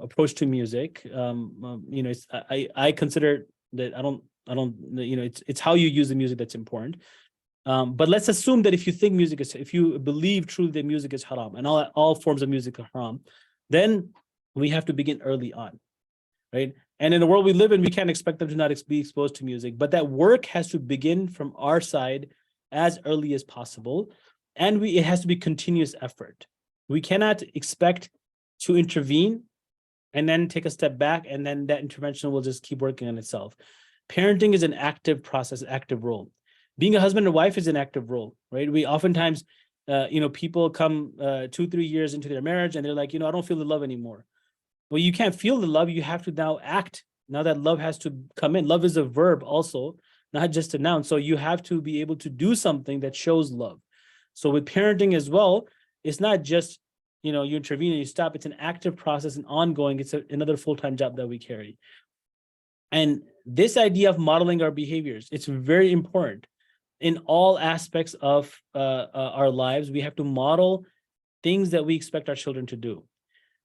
approach to music. I consider that I don't, it's how you use the music that's important. But let's assume that if you believe truly that music is haram and all forms of music are haram, then we have to begin early on, right? And in the world we live in, we can't expect them to not be exposed to music, but that work has to begin from our side as early as possible. And it has to be continuous effort. We cannot expect to intervene and then take a step back, and then that intervention will just keep working on itself. Parenting is an active process, active role. Being a husband and wife is an active role, right? We oftentimes, people come 2-3 years into their marriage and they're like, I don't feel the love anymore. Well, you can't feel the love. You have to now act. Now that love has to come in. Love is a verb also, not just a noun. So you have to be able to do something that shows love. So with parenting as well, it's not just, you intervene and you stop. It's an active process and ongoing. It's another full-time job that we carry. And this idea of modeling our behaviors, it's very important. In all aspects of our lives, we have to model things that we expect our children to do.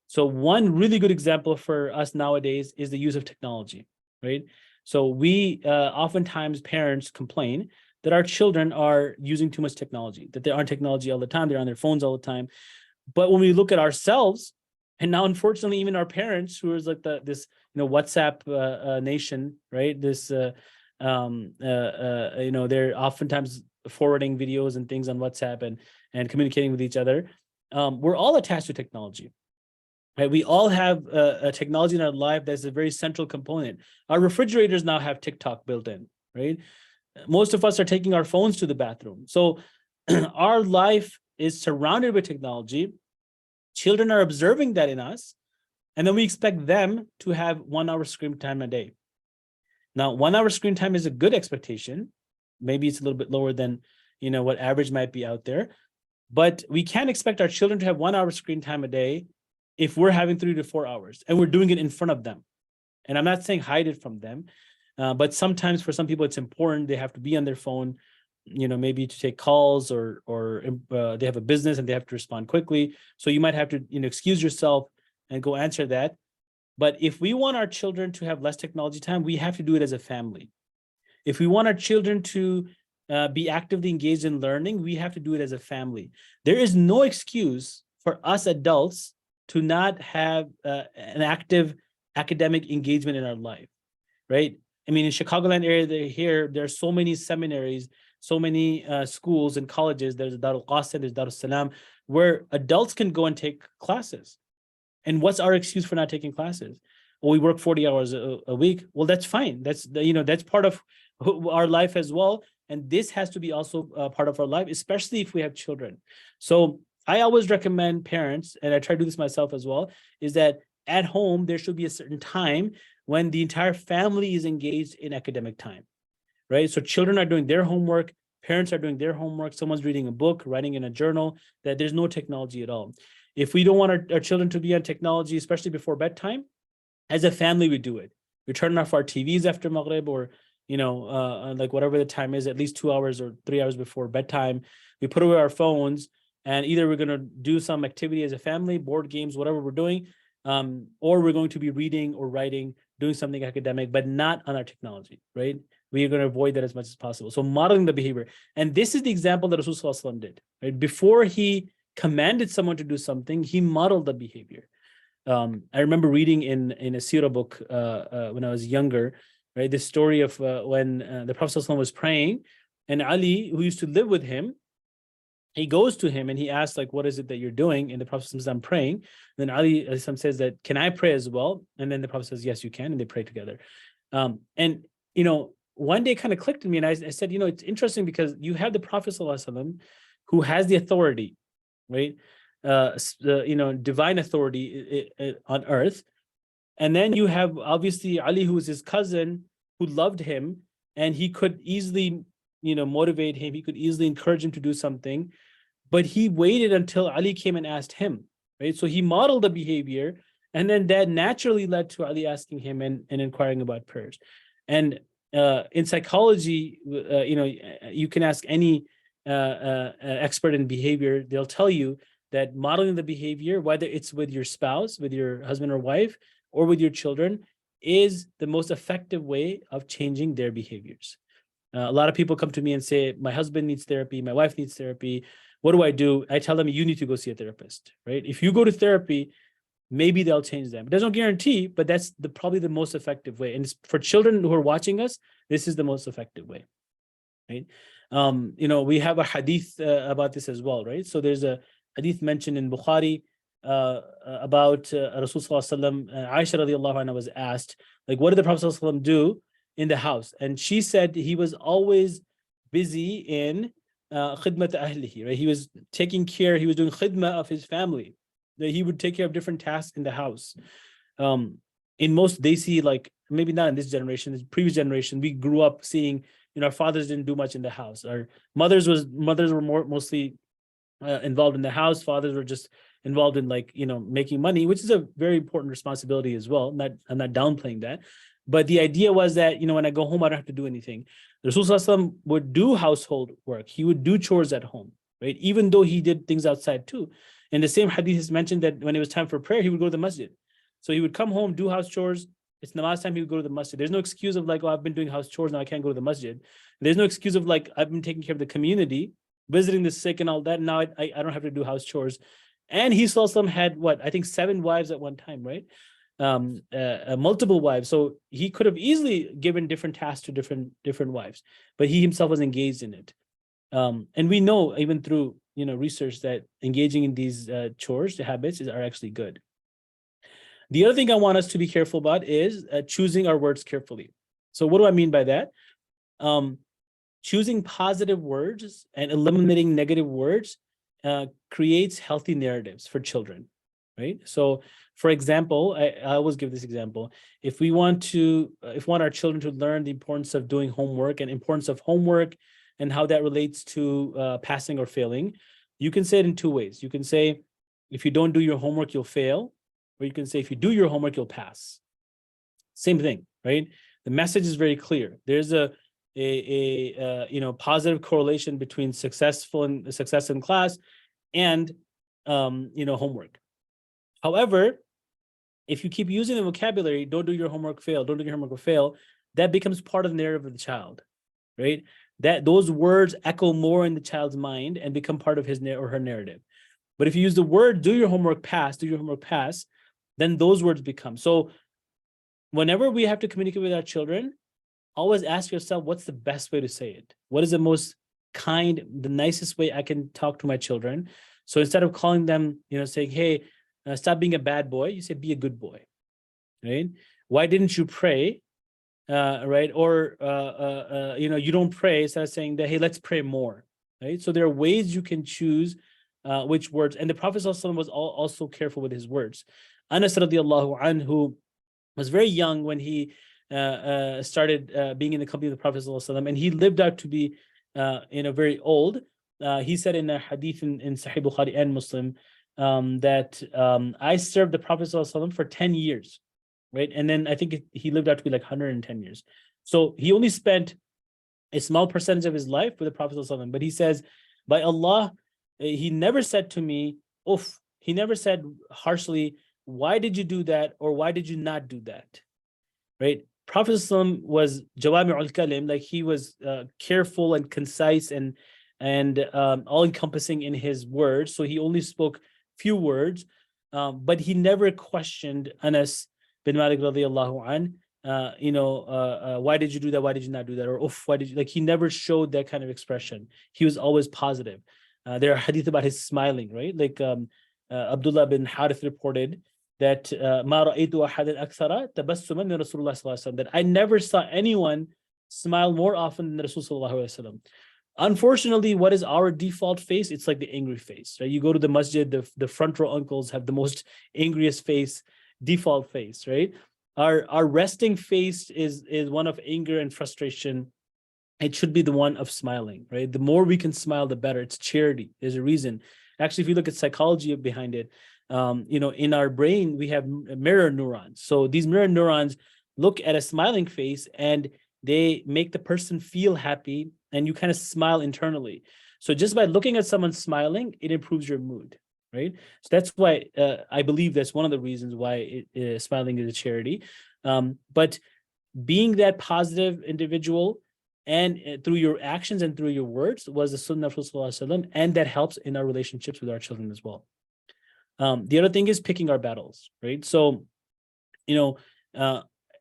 So one really good example for us nowadays is the use of technology, right? So we oftentimes parents complain that our children are using too much technology, that they're on technology all the time, they're on their phones all the time. But when we look at ourselves, and now unfortunately even our parents, who is like this WhatsApp nation, right? This they're oftentimes forwarding videos and things on WhatsApp and communicating with each other. We're all attached to technology. Right, we all have a technology in our life that's a very central component. Our refrigerators now have TikTok built in, right? Most of us are taking our phones to the bathroom. So our life is surrounded with technology. Children are observing that in us, and then we expect them to have 1 hour screen time a day. Now, 1 hour screen time is a good expectation. Maybe it's a little bit lower than what average might be out there, but we can't expect our children to have 1 hour screen time a day if we're having 3 to 4 hours and we're doing it in front of them. And I'm not saying hide it from them, but sometimes for some people it's important. They have to be on their phone. maybe to take calls, or they have a business and they have to respond quickly. So you might have to, excuse yourself and go answer that. But if we want our children to have less technology time, we have to do it as a family. If we want our children to be actively engaged in learning, we have to do it as a family. There is no excuse for us adults to not have an active academic engagement in our life, right? I mean, in Chicagoland area, there are so many seminaries, so many schools and colleges. There's Darul Qasim, there's Darul Salam, where adults can go and take classes. And what's our excuse for not taking classes? Well, we work 40 hours a week. Well, that's fine. That's part of our life as well. And this has to be also part of our life, especially if we have children. So I always recommend parents, and I try to do this myself as well, is that at home, there should be a certain time when the entire family is engaged in academic time, right? So children are doing their homework, parents are doing their homework, someone's reading a book, writing in a journal, that there's no technology at all. If we don't want our children to be on technology, especially before bedtime, as a family, we do it. We turn off our TVs after Maghrib, or, like whatever the time is, at least 2 hours or 3 hours before bedtime. We put away our phones, and either we're going to do some activity as a family, board games, whatever we're doing, or we're going to be reading or writing, doing something academic, but not on our technology, right? We are going to avoid that as much as possible. So modeling the behavior. And this is the example that Rasulullah did, right? Before he commanded someone to do something, he modeled the behavior. I remember reading in a seerah book when I was younger, right? This story of when the Prophet ﷺ was praying, and Ali, who used to live with him, he goes to him and he asks, like, what is it that you're doing? And the Prophet says, I'm praying. And then Ali says that, can I pray as well? And then the Prophet says, yes, you can. And they pray together. And, one day kind of clicked in me, and I said, it's interesting because you have the Prophet ﷺ who has the authority, right? Divine authority on earth. And then you have obviously Ali, who is his cousin, who loved him, and he could easily, motivate him. He could easily encourage him to do something, but he waited until Ali came and asked him, right? So he modeled the behavior, and then that naturally led to Ali asking him and inquiring about prayers. And in psychology, you can ask any expert in behavior. They'll tell you that modeling the behavior, whether it's with your spouse, with your husband or wife, or with your children, is the most effective way of changing their behaviors. A lot of people come to me and say, my husband needs therapy, my wife needs therapy. What do? I tell them, you need to go see a therapist, right? If you go to therapy, maybe they'll change them. There's no guarantee, but that's probably the most effective way. And for children who are watching us, this is the most effective way, right? We have a hadith about this as well, right? So there's a hadith mentioned in Bukhari about Rasulullah. Aisha radiallahu anha was asked, like, what did the Prophet do in the house? And she said he was always busy in khidmat ahlihi, right? He was taking care, he was doing khidmah of his family. That he would take care of different tasks in the house. In most Desi, like maybe not in this generation, this previous generation, we grew up seeing, our fathers didn't do much in the house. Our mothers were mostly involved in the house. Fathers were just involved in, like, making money, which is a very important responsibility as well. I'm not downplaying that. But the idea was that, when I go home, I don't have to do anything. The Rasul would do household work. He would do chores at home, right? Even though he did things outside too. And the same hadith is mentioned that when it was time for prayer, he would go to the masjid. So he would come home, do house chores. It's namaz time, he would go to the masjid. There's no excuse of like, oh, I've been doing house chores, now I can't go to the masjid. There's no excuse of like, I've been taking care of the community, visiting the sick and all that. Now I don't have to do house chores. And he had I think 7 wives at one time, right? Multiple wives. So he could have easily given different tasks to different wives, but he himself was engaged in it. And we know even through research that engaging in these chores, the habits, are actually good. The other thing I want us to be careful about is choosing our words carefully. So what do I mean by that? Choosing positive words and eliminating negative words creates healthy narratives for children, right? So, for example, I always give this example. If we want our children to learn the importance of doing homework and importance of homework and how that relates to passing or failing, you can say it in 2 ways. You can say, if you don't do your homework, you'll fail. Or you can say, if you do your homework, you'll pass. Same thing, right? The message is very clear. There's a positive correlation between success in class and homework. However, if you keep using the vocabulary, don't do your homework, fail, don't do your homework or fail, that becomes part of the narrative of the child, right? That those words echo more in the child's mind and become part of his or her narrative. But if you use the word do your homework, pass, then those words become. So whenever we have to communicate with our children, always ask yourself, what's the best way to say it? What is the most kind, the nicest way I can talk to my children? So instead of calling them, saying, hey, stop being a bad boy, you say, be a good boy, right? Why didn't you pray? Right? Or, you don't pray, instead of saying that, hey, let's pray more, right? So there are ways you can choose which words. And the Prophet ﷺ was also careful with his words. Anas radiallahu anhu was very young when he started being in the company of the Prophet ﷺ, and he lived out to be very old. He said in a hadith in Sahih Bukhari and Muslim that I served the Prophet ﷺ for 10 years, right? And then I think he lived out to be like 110 years. So he only spent a small percentage of his life with the Prophet ﷺ. But he says, by Allah, he never said to me, oof. He never said harshly, why did you do that? Or why did you not do that? Right? Prophet ﷺ was Jawami'ul Kalim, like he was careful and concise and all-encompassing in his words. So he only spoke few words, but he never questioned Anas bin Malik radiallahu an, why did you do that? Why did you not do that? Or why did you, like, he never showed that kind of expression. He was always positive. There are hadith about his smiling, right? Like Abdullah bin Harith reported that that I never saw anyone smile more often than Rasulullah. Unfortunately, what is our default face? It's like the angry face, right? You go to the masjid, the front row uncles have the most angriest face, default face, right? Our resting face is one of anger and frustration. It should be the one of smiling, right? The more we can smile, the better. It's charity. There's a reason. Actually, if you look at psychology behind it, in our brain, we have mirror neurons. So these mirror neurons look at a smiling face and they make the person feel happy, and you kind of smile internally. So just by looking at someone smiling, it improves your mood, right? So that's why I believe that's one of the reasons why smiling is a charity. But being that positive individual and through your actions and through your words was the sunnah of Rasulullah, and that helps in our relationships with our children as well. The other thing is picking our battles, right? So,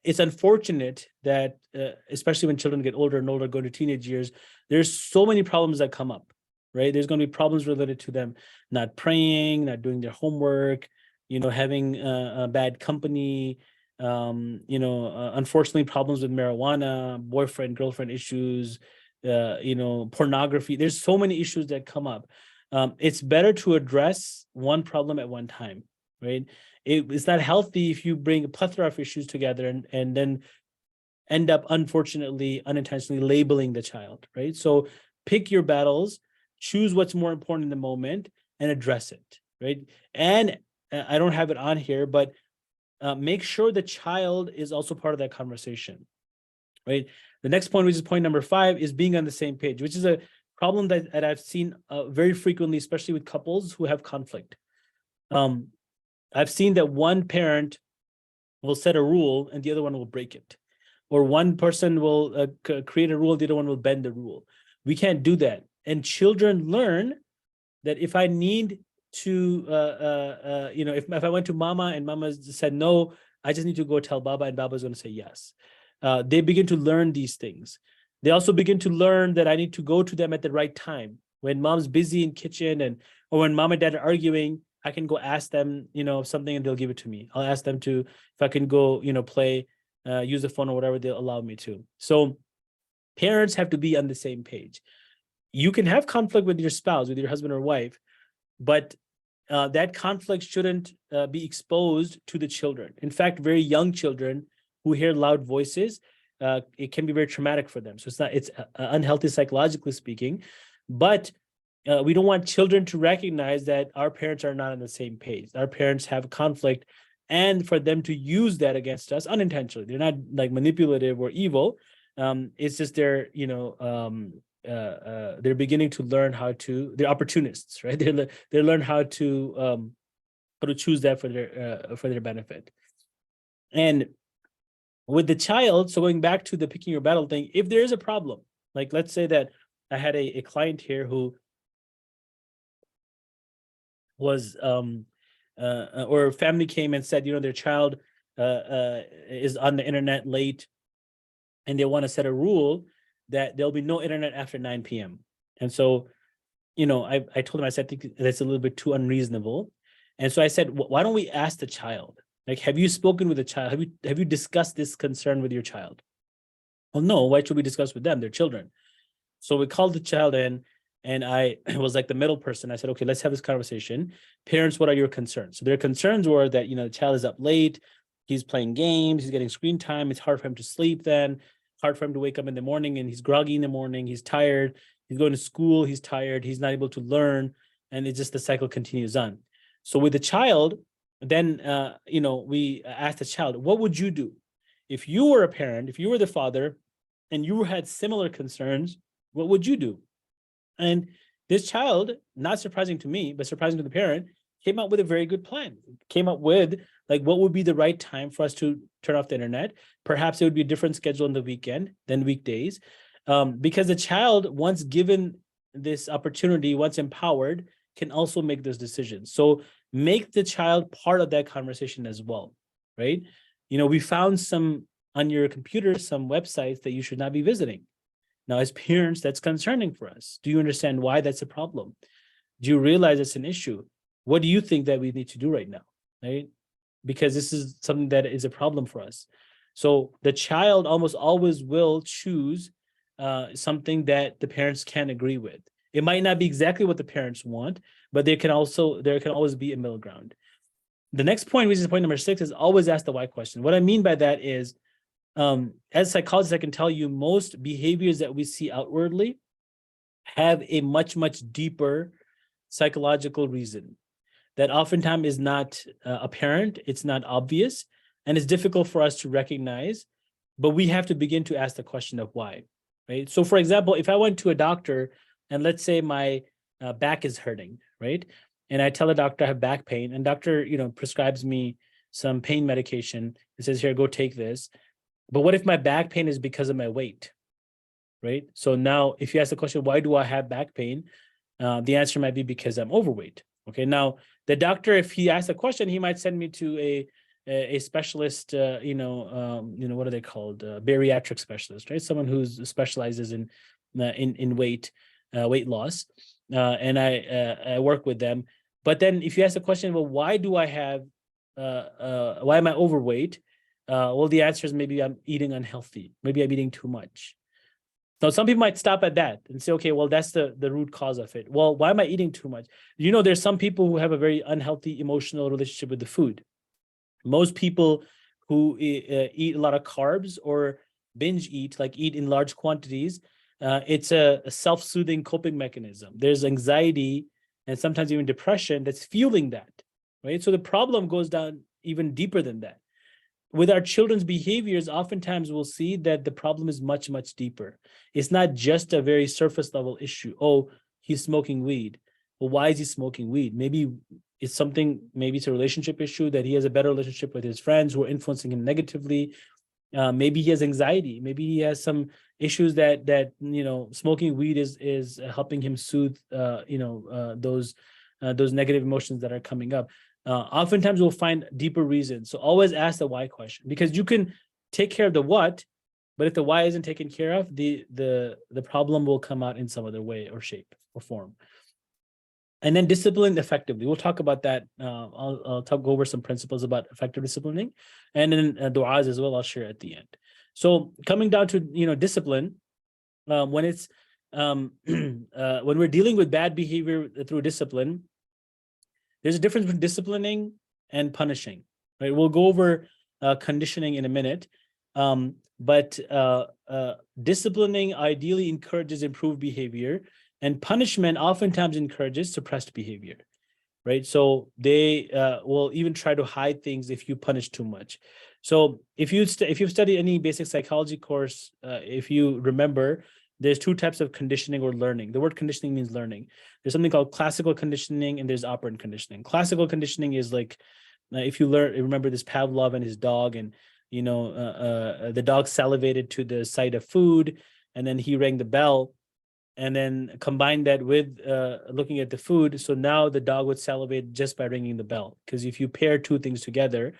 it's unfortunate that, especially when children get older and older, go to teenage years, there's so many problems that come up, right? There's going to be problems related to them not praying, not doing their homework, having a bad company, unfortunately, problems with marijuana, boyfriend, girlfriend issues, pornography. There's so many issues that come up. It's better to address one problem at one time, right? It's not healthy if you bring a plethora of issues together and then end up, unfortunately, unintentionally labeling the child, right? So pick your battles, choose what's more important in the moment, and address it, right? And I don't have it on here, but make sure the child is also part of that conversation, right? The next point, which is point number 5, is being on the same page, which is a problem that I've seen very frequently, especially with couples who have conflict. I've seen that one parent will set a rule and the other one will break it. Or one person will create a rule, the other one will bend the rule. We can't do that. And children learn that if I need to, if I went to mama and mama said no, I just need to go tell Baba and Baba's going to say yes. They begin to learn these things. They also begin to learn that I need to go to them at the right time. When mom's busy in kitchen or when mom and dad are arguing, I can go ask them, something and they'll give it to me. I'll ask them to, if I can go, play, use the phone or whatever, they'll allow me to. So parents have to be on the same page. You can have conflict with your spouse, with your husband or wife, but that conflict shouldn't be exposed to the children. In fact, very young children who hear loud voices, it can be very traumatic for them. So it's unhealthy psychologically speaking, but we don't want children to recognize that our parents are not on the same page. Our parents have conflict, and for them to use that against us unintentionally. They're not like manipulative or evil, It's just they're they're beginning to learn how to. They're opportunists, right? They learn how to choose that for their benefit. And with the child, so going back to the picking your battle thing, if there is a problem, like let's say that I had a client here who was or family came and said, their child is on the internet late, and they want to set a rule that there'll be no internet after 9 p.m. And so, I told him, I said, I think that's a little bit too unreasonable. And so I said, why don't we ask the child? Like, have you spoken with the child? Have you discussed this concern with your child? Well, no. Why should we discuss with them? They're children. So we called the child in, and I was like the middle person. I said, okay, let's have this conversation. Parents, what are your concerns? So their concerns were that, the child is up late, he's playing games, he's getting screen time, it's hard for him to sleep then, hard for him to wake up in the morning, and he's groggy in the morning, he's tired, he's going to school, he's tired, he's not able to learn, and it's just the cycle continues on. So with the child, then, we asked the child, what would you do? If you were a parent, if you were the father, and you had similar concerns, what would you do? And this child, not surprising to me, but surprising to the parent, came up with a very good plan. Came up with, like, what would be the right time for us to turn off the internet? Perhaps it would be a different schedule on the weekend than weekdays. Because the child, once given this opportunity, once empowered, can also make those decisions. So make the child part of that conversation as well, right? We found some on your computer, some websites that you should not be visiting. Now, as parents, that's concerning for us. Do you understand why that's a problem? Do you realize it's an issue? What do you think that we need to do right now, right? Because this is something that is a problem for us. So the child almost always will choose something that the parents can agree with. It might not be exactly what the parents want, but there can always be a middle ground. The next point, which is point number 6, is always ask the why question. What I mean by that is, as psychologists, I can tell you most behaviors that we see outwardly have a much, much deeper psychological reason that oftentimes is not apparent, it's not obvious, and it's difficult for us to recognize, but we have to begin to ask the question of why, right? So for example, if I went to a doctor and let's say my back is hurting, right? And I tell the doctor I have back pain, and doctor, prescribes me some pain medication. It says, here, go take this. But what if my back pain is because of my weight, right? So now if you ask the question, why do I have back pain? The answer might be because I'm overweight. Okay, now the doctor, if he asks a question, he might send me to a specialist, what are they called? Bariatric specialist, right? Someone who specializes in weight loss. And I work with them. But then if you ask the question, well, why do I have, why am I overweight? Well, the answer is maybe I'm eating unhealthy. Maybe I'm eating too much. Now, some people might stop at that and say, okay, well, that's the root cause of it. Well, why am I eating too much? There's some people who have a very unhealthy emotional relationship with the food. Most people who eat a lot of carbs or binge eat, like eat in large quantities, it's a self-soothing coping mechanism. There's anxiety and sometimes even depression that's fueling that, right? So the problem goes down even deeper than that. With our children's behaviors, oftentimes we'll see that the problem is much, much deeper. It's not just a very surface level issue. Oh, he's smoking weed. Well, why is he smoking weed? Maybe it's a relationship issue, that he has a better relationship with his friends who are influencing him negatively. Maybe he has anxiety. Maybe he has some issues that smoking weed is helping him soothe those negative emotions that are coming up. Oftentimes we'll find deeper reasons. So always ask the why question, because you can take care of the what, but if the why isn't taken care of, the problem will come out in some other way or shape or form. And then discipline effectively. We'll talk about that. I'll go over some principles about effective disciplining, and then du'as as well, I'll share at the end. So coming down to discipline, when it's when we're dealing with bad behavior through discipline, there's a difference between disciplining and punishing, right? We'll go over conditioning in a minute, but disciplining ideally encourages improved behavior, and punishment oftentimes encourages suppressed behavior, right? So they will even try to hide things if you punish too much. So if you've studied any basic psychology course, if you remember, there's two types of conditioning or learning. The word conditioning means learning. There's something called classical conditioning and there's operant conditioning. Classical conditioning is like, if you remember this Pavlov and his dog, and the dog salivated to the sight of food, and then he rang the bell, and then combine that with looking at the food. So now the dog would salivate just by ringing the bell. Because if you pair two things together,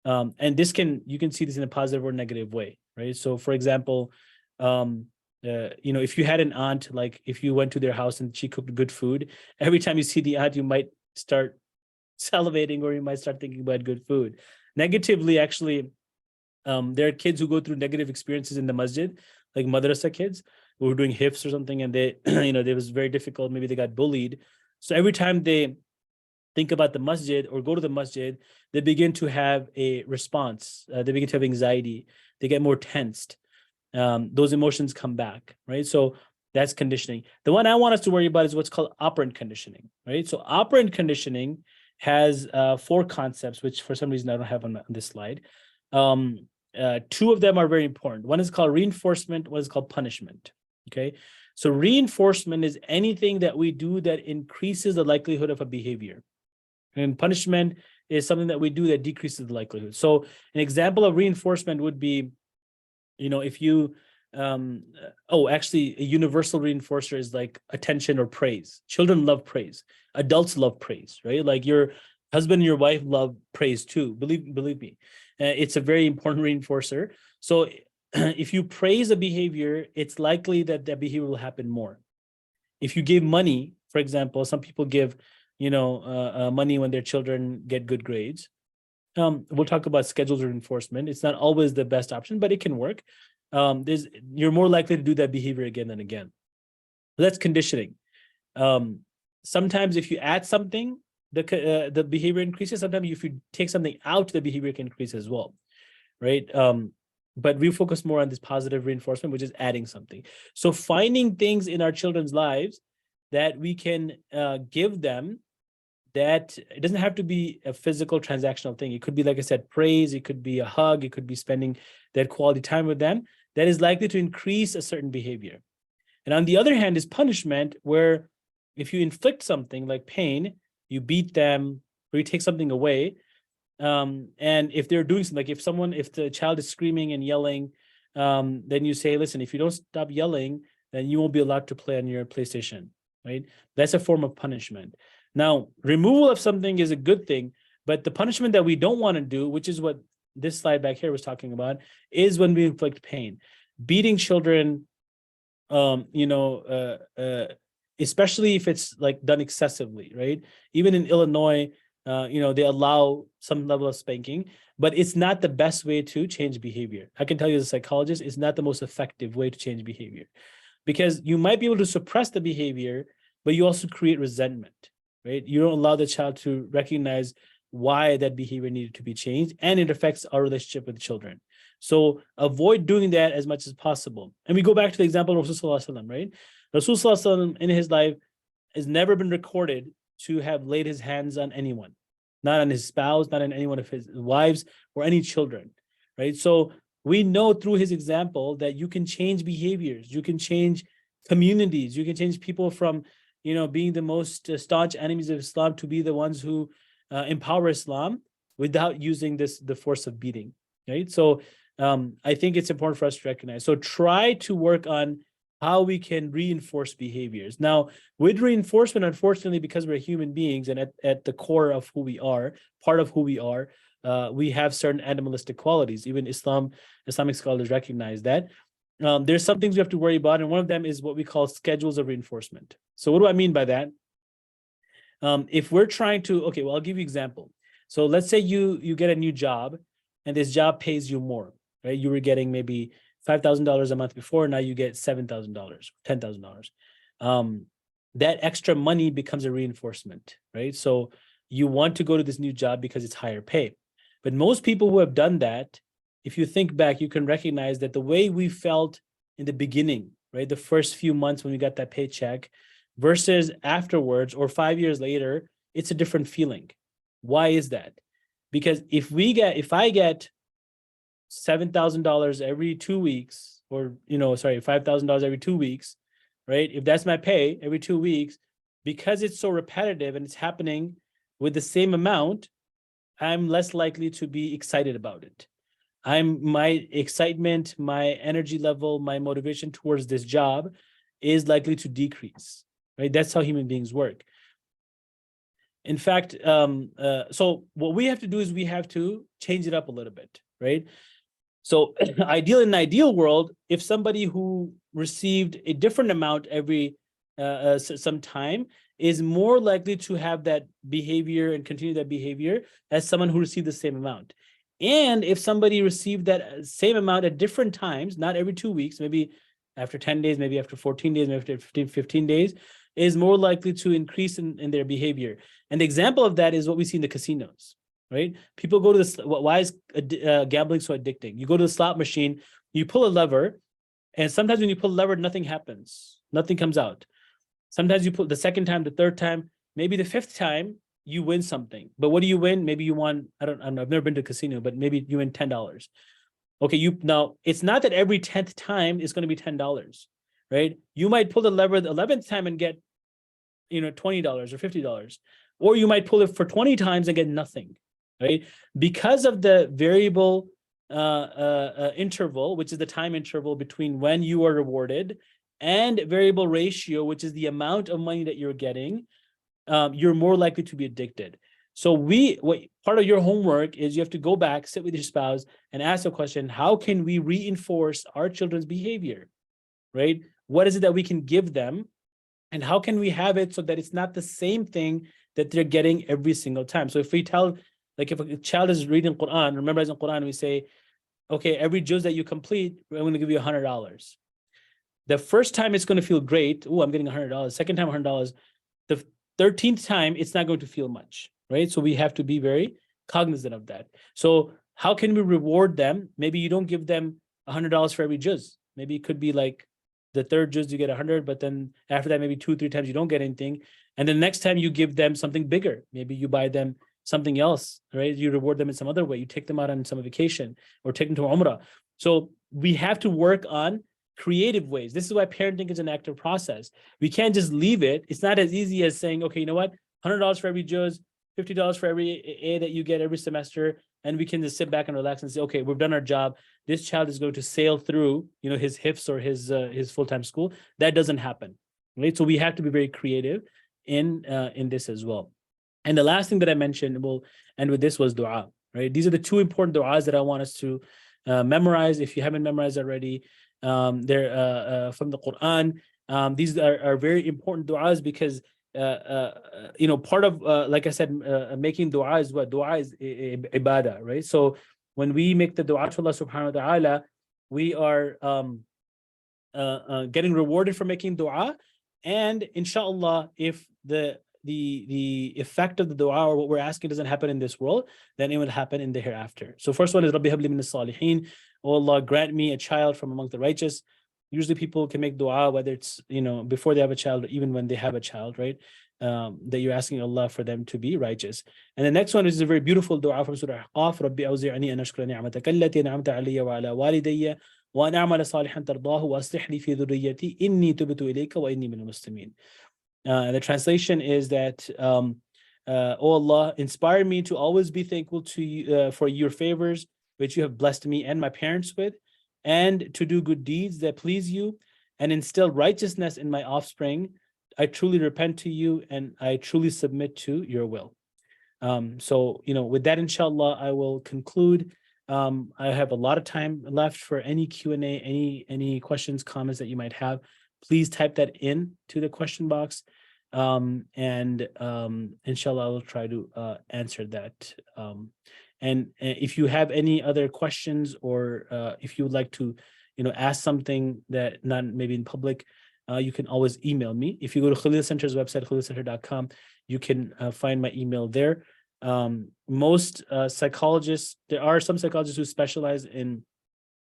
and you can see this in a positive or negative way, right? So for example, if you had an aunt, like if you went to their house and she cooked good food, every time you see the aunt, you might start salivating, or you might start thinking about good food. Negatively, actually, there are kids who go through negative experiences in the masjid, like madrasa kids who were doing hifz or something, and they, it was very difficult. Maybe they got bullied. So every time they think about the masjid or go to the masjid, they begin to have a response. They begin to have anxiety. They get more tensed. Those emotions come back, right? So that's conditioning. The one I want us to worry about is what's called operant conditioning, right? So operant conditioning has 4 concepts, which for some reason I don't have on this slide. 2 of them are very important. One is called reinforcement, one is called punishment, okay? So reinforcement is anything that we do that increases the likelihood of a behavior. And punishment is something that we do that decreases the likelihood. So an example of reinforcement would be, if you, actually, a universal reinforcer is like attention or praise. Children love praise. Adults love praise, right? Like your husband and your wife love praise too. Believe me, it's a very important reinforcer. So if you praise a behavior, it's likely that that behavior will happen more. If you give money, for example, some people give money when their children get good grades. We'll talk about scheduled reinforcement. It's not always the best option, but it can work. You're more likely to do that behavior again and again. That's conditioning. Sometimes if you add something, the behavior increases. Sometimes if you take something out, the behavior can increase as well, right? But we focus more on this positive reinforcement, which is adding something. So finding things in our children's lives that we can give them, that it doesn't have to be a physical transactional thing. It could be, like I said, praise. It could be a hug. It could be spending that quality time with them. That is likely to increase a certain behavior. And on the other hand is punishment, where if you inflict something like pain, you beat them or you take something away. And if they're doing something, like if the child is screaming and yelling, then you say, listen, if you don't stop yelling, then you won't be allowed to play on your PlayStation, right? That's a form of punishment. Now, removal of something is a good thing, but the punishment that we don't want to do, which is what this slide back here was talking about, is when we inflict pain. Beating children, especially if it's like done excessively, right? Even in Illinois, they allow some level of spanking, but it's not the best way to change behavior. I can tell you as a psychologist, it's not the most effective way to change behavior, because you might be able to suppress the behavior, but you also create resentment, right? You don't allow the child to recognize why that behavior needed to be changed, and it affects our relationship with children. So avoid doing that as much as possible. And we go back to the example of Rasulullah, right? Rasulullah in his life has never been recorded to have laid his hands on anyone, not on his spouse, not on any one of his wives or any children, right? So we know through his example that you can change behaviors, you can change communities, you can change people from, being the most staunch enemies of Islam to be the ones who empower Islam without using the force of beating, right? So I think it's important for us to recognize. So try to work on how we can reinforce behaviors. Now, with reinforcement, unfortunately, because we're human beings and at the core of who we are, part of who we have certain animalistic qualities. Even Islamic scholars recognize that. There's some things we have to worry about, and one of them is what we call schedules of reinforcement. So what do I mean by that? If we're trying to, okay, well, I'll give you an example. So let's say you get a new job and this job pays you more, right? You were getting maybe $5,000 a month before, now you get $7,000, $10,000. That extra money becomes a reinforcement, right? So you want to go to this new job because it's higher pay. But most people who have done that, if you think back, you can recognize that the way we felt in the beginning, right? The first few months when we got that paycheck versus afterwards or 5 years later, it's a different feeling. Why is that? Because if I get $7,000 every 2 weeks, or $5,000 every 2 weeks, right? If that's my pay every 2 weeks, because it's so repetitive and it's happening with the same amount, I'm less likely to be excited about it. My excitement, my energy level, my motivation towards this job is likely to decrease, right? That's how human beings work. In fact, so what we have to do is we have to change it up a little bit, right? So in an ideal world, if somebody who received a different amount every some time is more likely to have that behavior and continue that behavior as someone who received the same amount. And if somebody received that same amount at different times, not every 2 weeks, maybe after 10 days, maybe after 14 days, maybe after 15 days, is more likely to increase in their behavior. And the example of that is what we see in the casinos, right? People go to this. Why is gambling so addicting? You go to the slot machine, you pull a lever, and sometimes when you pull a lever, nothing happens. Nothing comes out. Sometimes you pull the second time, the third time, maybe the fifth time, you win something. But what do you win? Maybe you won, I don't know, I've never been to a casino, but maybe you win $10. Okay, now it's not that every 10th time is going to be $10, right? You might pull the lever the 11th time and get, $20 or $50. Or you might pull it for 20 times and get nothing, right? Because of the variable interval, which is the time interval between when you are rewarded, and variable ratio, which is the amount of money that you're getting, you're more likely to be addicted. So part of your homework is you have to go back, sit with your spouse, and ask the question: how can we reinforce our children's behavior, right? What is it that we can give them, and how can we have it so that it's not the same thing that they're getting every single time? So if we tell, like if a child is reading Quran, memorizing Quran, we say, okay, every juz that you complete, I'm going to give you $100. The first time it's going to feel great. Oh, I'm getting $100. Second time, $100. The 13th time, it's not going to feel much, right? So we have to be very cognizant of that. So how can we reward them? Maybe you don't give them $100 for every juz. Maybe it could be like the third juz you get 100, but then after that, maybe 2-3 times you don't get anything. And the next time you give them something bigger. Maybe you buy them something else, right? You reward them in some other way. You take them out on some vacation or take them to Umrah. So we have to work on creative ways. This is why parenting is an active process. We can't just leave it. It's not as easy as saying, okay, you know what? $100 for every juz, $50 for every A that you get every semester, and we can just sit back and relax and say, okay, we've done our job. This child is going to sail through, his hifz or his full-time school. That doesn't happen, right? So we have to be very creative in this as well. And the last thing that I mentioned, we'll end with this, was dua, right? These are the two important duas that I want us to memorize. If you haven't memorized already, they're from the Quran. These are very important du'as because part of like I said, making dua is what? Dua is ibadah, right? So when we make the dua to Allah subhanahu wa ta'ala, we are getting rewarded for making dua. And inshallah, if the effect of the dua or what we're asking doesn't happen in this world, then it will happen in the hereafter. So first one is Rabbi habli min as-salihin. Oh Allah, grant me a child from among the righteous. Usually people can make dua, whether it's before they have a child or even when they have a child, right? That you're asking Allah for them to be righteous. And the next one is a very beautiful dua from Surah Qaf. Rabbi awzi'ani an ashkura ni'mataka allati an'amta alayya wa ala walidayya wa an a'mala salihan tardahu wa aslih li fi dhurriyyati inni tubtu ilayka wa inni minal muslimin. The translation is that, oh Allah, inspire me to always be thankful to you for your favors, which you have blessed me and my parents with, and to do good deeds that please you, and instill righteousness in my offspring. I truly repent to you, and I truly submit to your will. So, with that, inshallah, I will conclude. I have a lot of time left for any Q&A, any questions, comments that you might have. Please type that in to the question box, and inshallah, I will try to answer that. And if you have any other questions, or if you would like to, ask something that not maybe in public, you can always email me. If you go to Khalil Center's website, khalilcenter.com, you can find my email there. Most psychologists, there are some psychologists who specialize in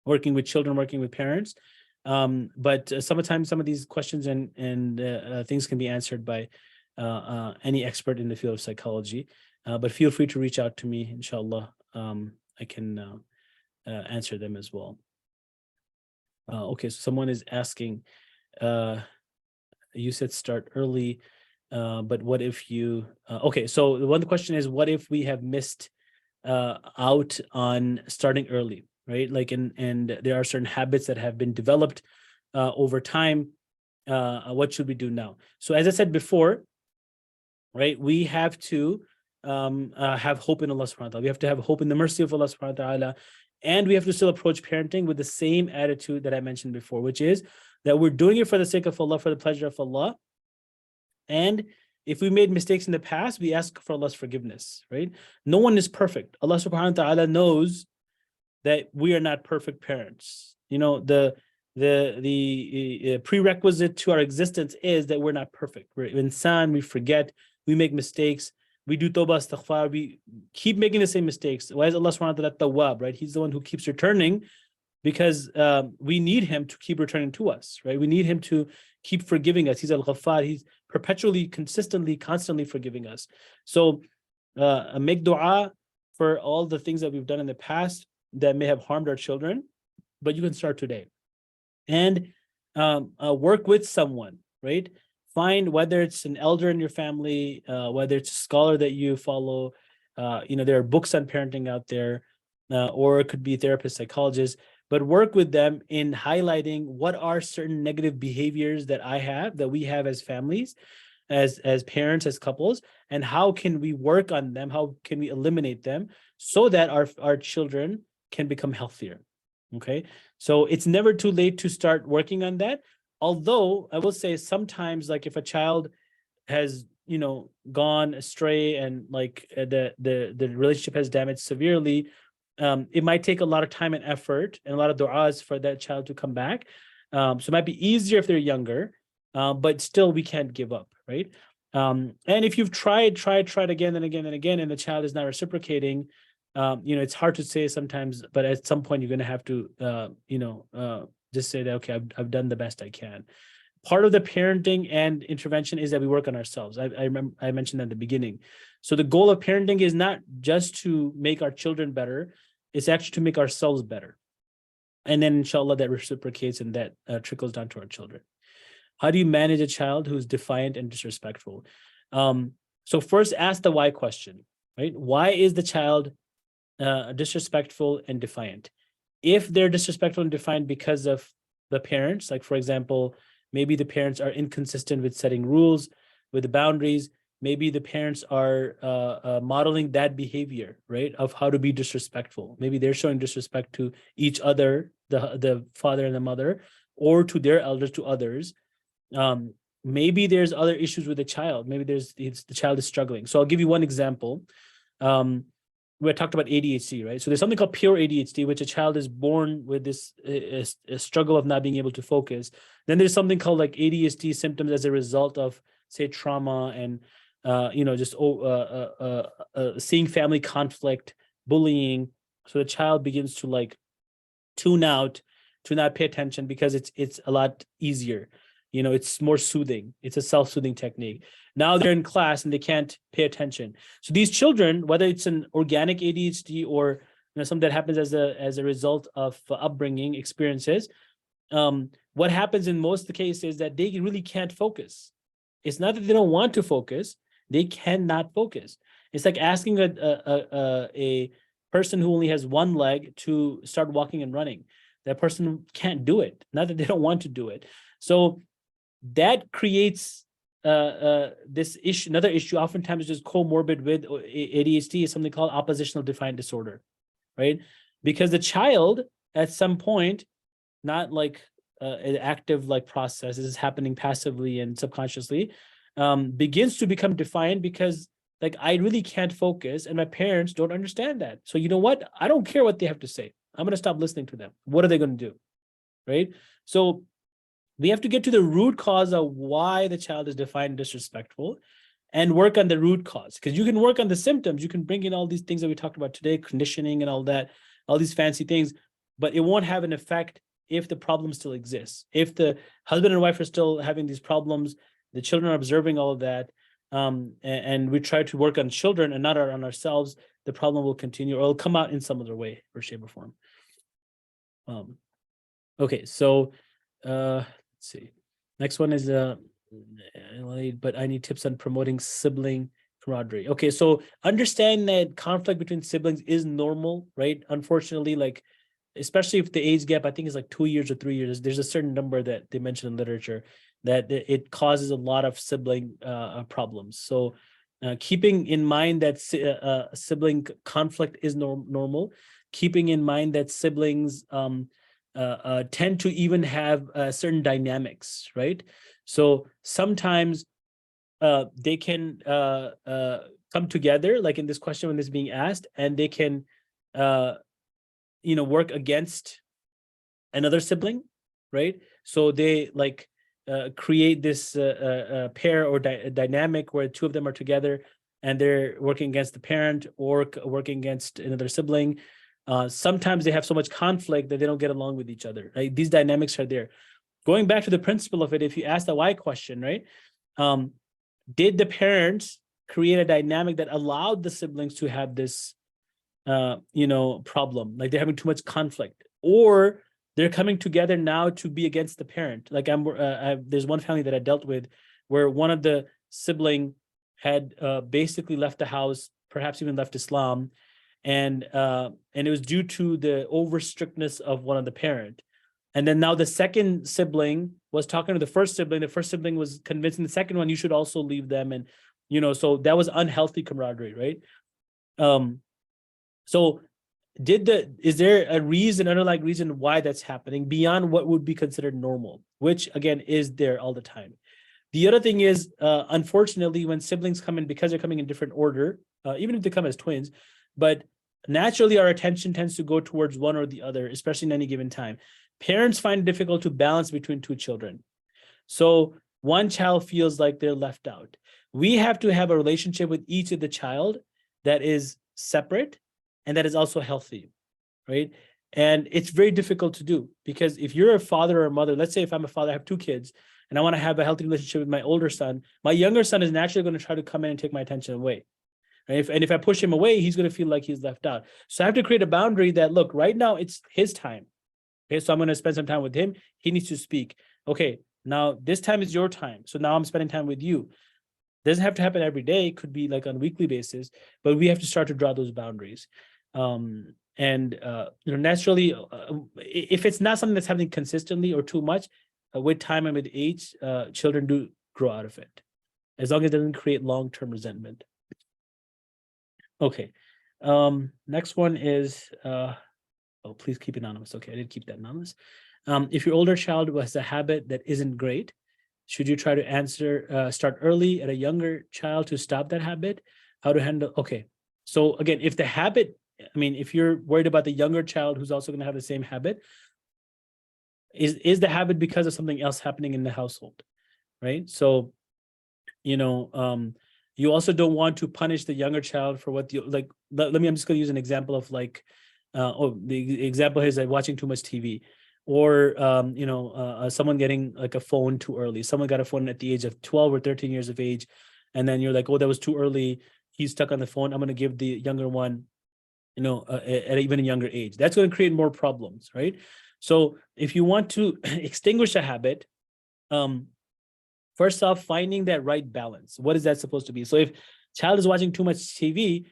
working with children, working with parents. But sometimes some of these questions and things can be answered by any expert in the field of psychology. But feel free to reach out to me, inshallah. I can answer them as well. Okay, so someone is asking, you said start early, but what if you, okay, so the one question is, what if we have missed out on starting early, right? Like, and there are certain habits that have been developed over time. What should we do now? So as I said before, right, we have to have hope in Allah subhanahu wa ta'ala. We have to have hope in the mercy of Allah subhanahu wa ta'ala. And we have to still approach parenting with the same attitude that I mentioned before, which is that we're doing it for the sake of Allah, for the pleasure of Allah. And if we made mistakes in the past, we ask for Allah's forgiveness, right? No one is perfect. Allah subhanahu wa ta'ala knows that we are not perfect parents. You know, the prerequisite to our existence is that we're not perfect. We're insan, we forget, we make mistakes, we do tawbah, astaghfar, we keep making the same mistakes. Why is Allah subhanahu wa ta'ala tawwab, right? He's the one who keeps returning, because we need him to keep returning to us, right? We need him to keep forgiving us. He's al-Ghaffar. He's perpetually, consistently, constantly forgiving us. So make dua for all the things that we've done in the past that may have harmed our children, but you can start today. And work with someone, right? Find, whether it's an elder in your family, whether it's a scholar that you follow, there are books on parenting out there, or it could be therapists, psychologists, but work with them in highlighting what are certain negative behaviors that we have as families, as parents, as couples, and how can we work on them? How can we eliminate them so that our children can become healthier? Okay, so it's never too late to start working on that. Although I will say sometimes, like if a child has gone astray and like the relationship has damaged severely, it might take a lot of time and effort and a lot of du'as for that child to come back. So it might be easier if they're younger, but still we can't give up, right? And if you've tried again and again and again, and the child is not reciprocating, it's hard to say sometimes, but at some point you're going to have to, just say that, okay, I've done the best I can. Part of the parenting and intervention is that we work on ourselves. I remember I mentioned that at the beginning. So the goal of parenting is not just to make our children better, it's actually to make ourselves better. And then inshallah that reciprocates and that trickles down to our children. How do you manage a child who's defiant and disrespectful? So first ask the why question, right? Why is the child disrespectful and defiant? If they're disrespectful and defiant because of the parents, like for example, maybe the parents are inconsistent with setting rules, with the boundaries. Maybe the parents are modeling that behavior, right, of how to be disrespectful. Maybe they're showing disrespect to each other, the father and the mother, or to their elders, to others. Maybe there's other issues with the child. Maybe the child is struggling. So I'll give you one example. We talked about ADHD, right? So there's something called pure ADHD, which a child is born with this a struggle of not being able to focus. Then there's something called like ADHD symptoms as a result of, say, trauma and just seeing family conflict, bullying. So the child begins to like tune out, to not pay attention because it's a lot easier. It's more soothing. It's a self-soothing technique. Now they're in class and they can't pay attention. So these children, whether it's an organic ADHD or something that happens as a result of upbringing experiences, what happens in most of the cases is that they really can't focus. It's not that they don't want to focus; they cannot focus. It's like asking a person who only has one leg to start walking and running. That person can't do it. Not that they don't want to do it. So that creates this issue. Another issue, oftentimes just comorbid with ADHD, is something called oppositional defiant disorder, right? Because the child at some point, not like an active like process, this is happening passively and subconsciously, begins to become defiant because like I really can't focus and my parents don't understand that. So you know what? I don't care what they have to say. I'm going to stop listening to them. What are they going to do? Right? So we have to get to the root cause of why the child is defiant and disrespectful and work on the root cause. Because you can work on the symptoms. You can bring in all these things that we talked about today, conditioning and all that, all these fancy things, but it won't have an effect if the problem still exists. If the husband and wife are still having these problems, the children are observing all of that, and we try to work on children and not on ourselves, the problem will continue or it'll come out in some other way or shape or form. Okay, so let's see. Next one is but I need tips on promoting sibling camaraderie. Okay, so understand that conflict between siblings is normal, right? Unfortunately, like especially if the age gap, I think is like 2 years or 3 years. There's a certain number that they mention in literature that it causes a lot of sibling problems. So keeping in mind that sibling conflict is normal, keeping in mind that siblings tend to even have certain dynamics, right? So sometimes they can come together, like in this question when this is being asked, and they can work against another sibling, right? So they like create this pair or dynamic where two of them are together and they're working against the parent or working against another sibling. Sometimes they have so much conflict that they don't get along with each other, right? These dynamics are there. Going back to the principle of it, if you ask the why question, right? Did the parents create a dynamic that allowed the siblings to have this problem, like they're having too much conflict, or they're coming together now to be against the parent? Like there's one family that I dealt with where one of the sibling had basically left the house, perhaps even left Islam, and it was due to the over strictness of one of the parent. And then now the second sibling was talking to the first sibling. The first sibling was convincing the second one, you should also leave them. And, so that was unhealthy camaraderie, right? So is there a reason, underlying reason why that's happening beyond what would be considered normal, which again is there all the time? The other thing is, unfortunately, when siblings come in, because they're coming in different order, even if they come as twins, but naturally our attention tends to go towards one or the other, especially in any given time. Parents find it difficult to balance between two children. So one child feels like they're left out. We have to have a relationship with each of the child that is separate and that is also healthy, right? And it's very difficult to do, because if you're a father or a mother, let's say if I'm a father, I have two kids, and I want to have a healthy relationship with my older son, my younger son is naturally going to try to come in and take my attention away. Right? And if I push him away, he's going to feel like he's left out. So I have to create a boundary that, look, right now it's his time. Okay, so I'm going to spend some time with him. He needs to speak. Okay, now this time is your time. So now I'm spending time with you. Doesn't have to happen every day. It could be like on a weekly basis, but we have to start to draw those boundaries. Naturally, if it's not something that's happening consistently or too much, with time and with age, children do grow out of it, as long as it doesn't create long-term resentment. Okay. Next one is, please keep it anonymous. Okay, I did keep that anonymous. If your older child has a habit that isn't great, should you try to start early at a younger child to stop that habit? How to handle? Okay. So again, if the habit, if you're worried about the younger child who's also going to have the same habit, is the habit because of something else happening in the household, right? So, you also don't want to punish the younger child for what I'm just going to use an example of the example is like watching too much TV, or someone getting like a phone too early. Someone got a phone at the age of 12 or 13 years of age, and then you're like, oh, that was too early. He's stuck on the phone. I'm going to give the younger one, at even a younger age. That's going to create more problems, right? So if you want to extinguish a habit, first off, finding that right balance. What is that supposed to be? So if child is watching too much TV,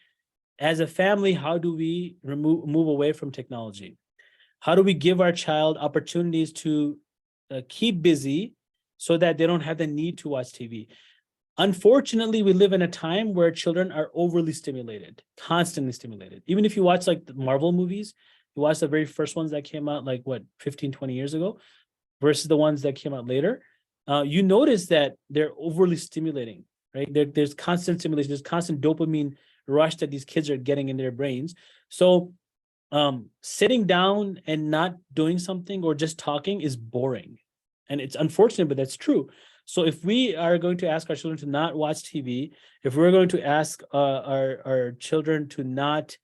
as a family, how do we move away from technology? How do we give our child opportunities to keep busy so that they don't have the need to watch TV? Unfortunately, we live in a time where children are overly stimulated, constantly stimulated. Even if you watch like the Marvel movies, you watch the very first ones that came out 15, 20 years ago versus the ones that came out later, you notice that they're overly stimulating, right? There's constant stimulation, there's constant dopamine rush that these kids are getting in their brains. So sitting down and not doing something or just talking is boring. And it's unfortunate, but that's true. So if we are going to ask our children to not watch TV, if we're going to ask our children to not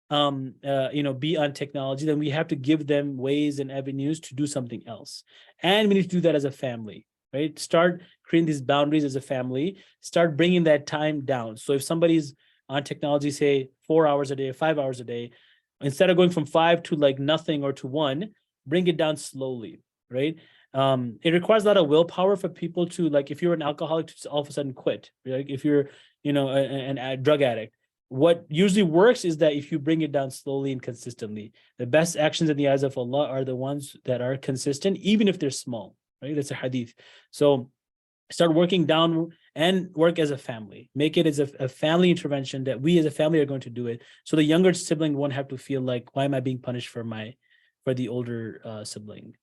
be on technology, then we have to give them ways and avenues to do something else. And we need to do that as a family, right? Start creating these boundaries as a family, start bringing that time down. So if somebody's on technology, say 4 hours a day, 5 hours a day, instead of going from 5 to like nothing or to 1, bring it down slowly, right? It requires a lot of willpower for people to, like, if you're an alcoholic, to all of a sudden quit. Like if you're, a drug addict, what usually works is that if you bring it down slowly and consistently, the best actions in the eyes of Allah are the ones that are consistent, even if they're small, right? That's a hadith. So start working down and work as a family. Make it as a family intervention, that we as a family are going to do it. So the younger sibling won't have to feel like, why am I being punished for the older sibling?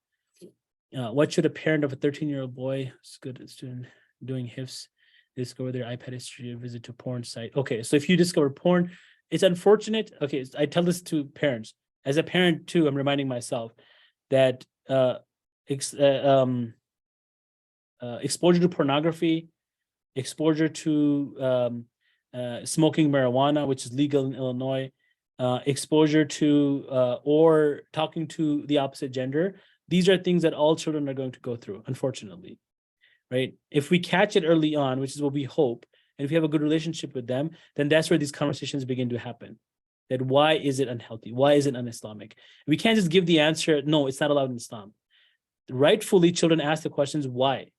What should a parent of a 13-year-old boy, good student, doing HIFs, discover their iPad history or visit to porn site? Okay, so if you discover porn, it's unfortunate. Okay, I tell this to parents. As a parent too, I'm reminding myself that exposure to pornography, exposure to smoking marijuana, which is legal in Illinois, exposure to or talking to the opposite gender. These are things that all children are going to go through, unfortunately, right? If we catch it early on, which is what we hope, and if we have a good relationship with them, then that's where these conversations begin to happen. That why is it unhealthy? Why is it un-Islamic? We can't just give the answer, no, it's not allowed in Islam. Rightfully, children ask the questions, why?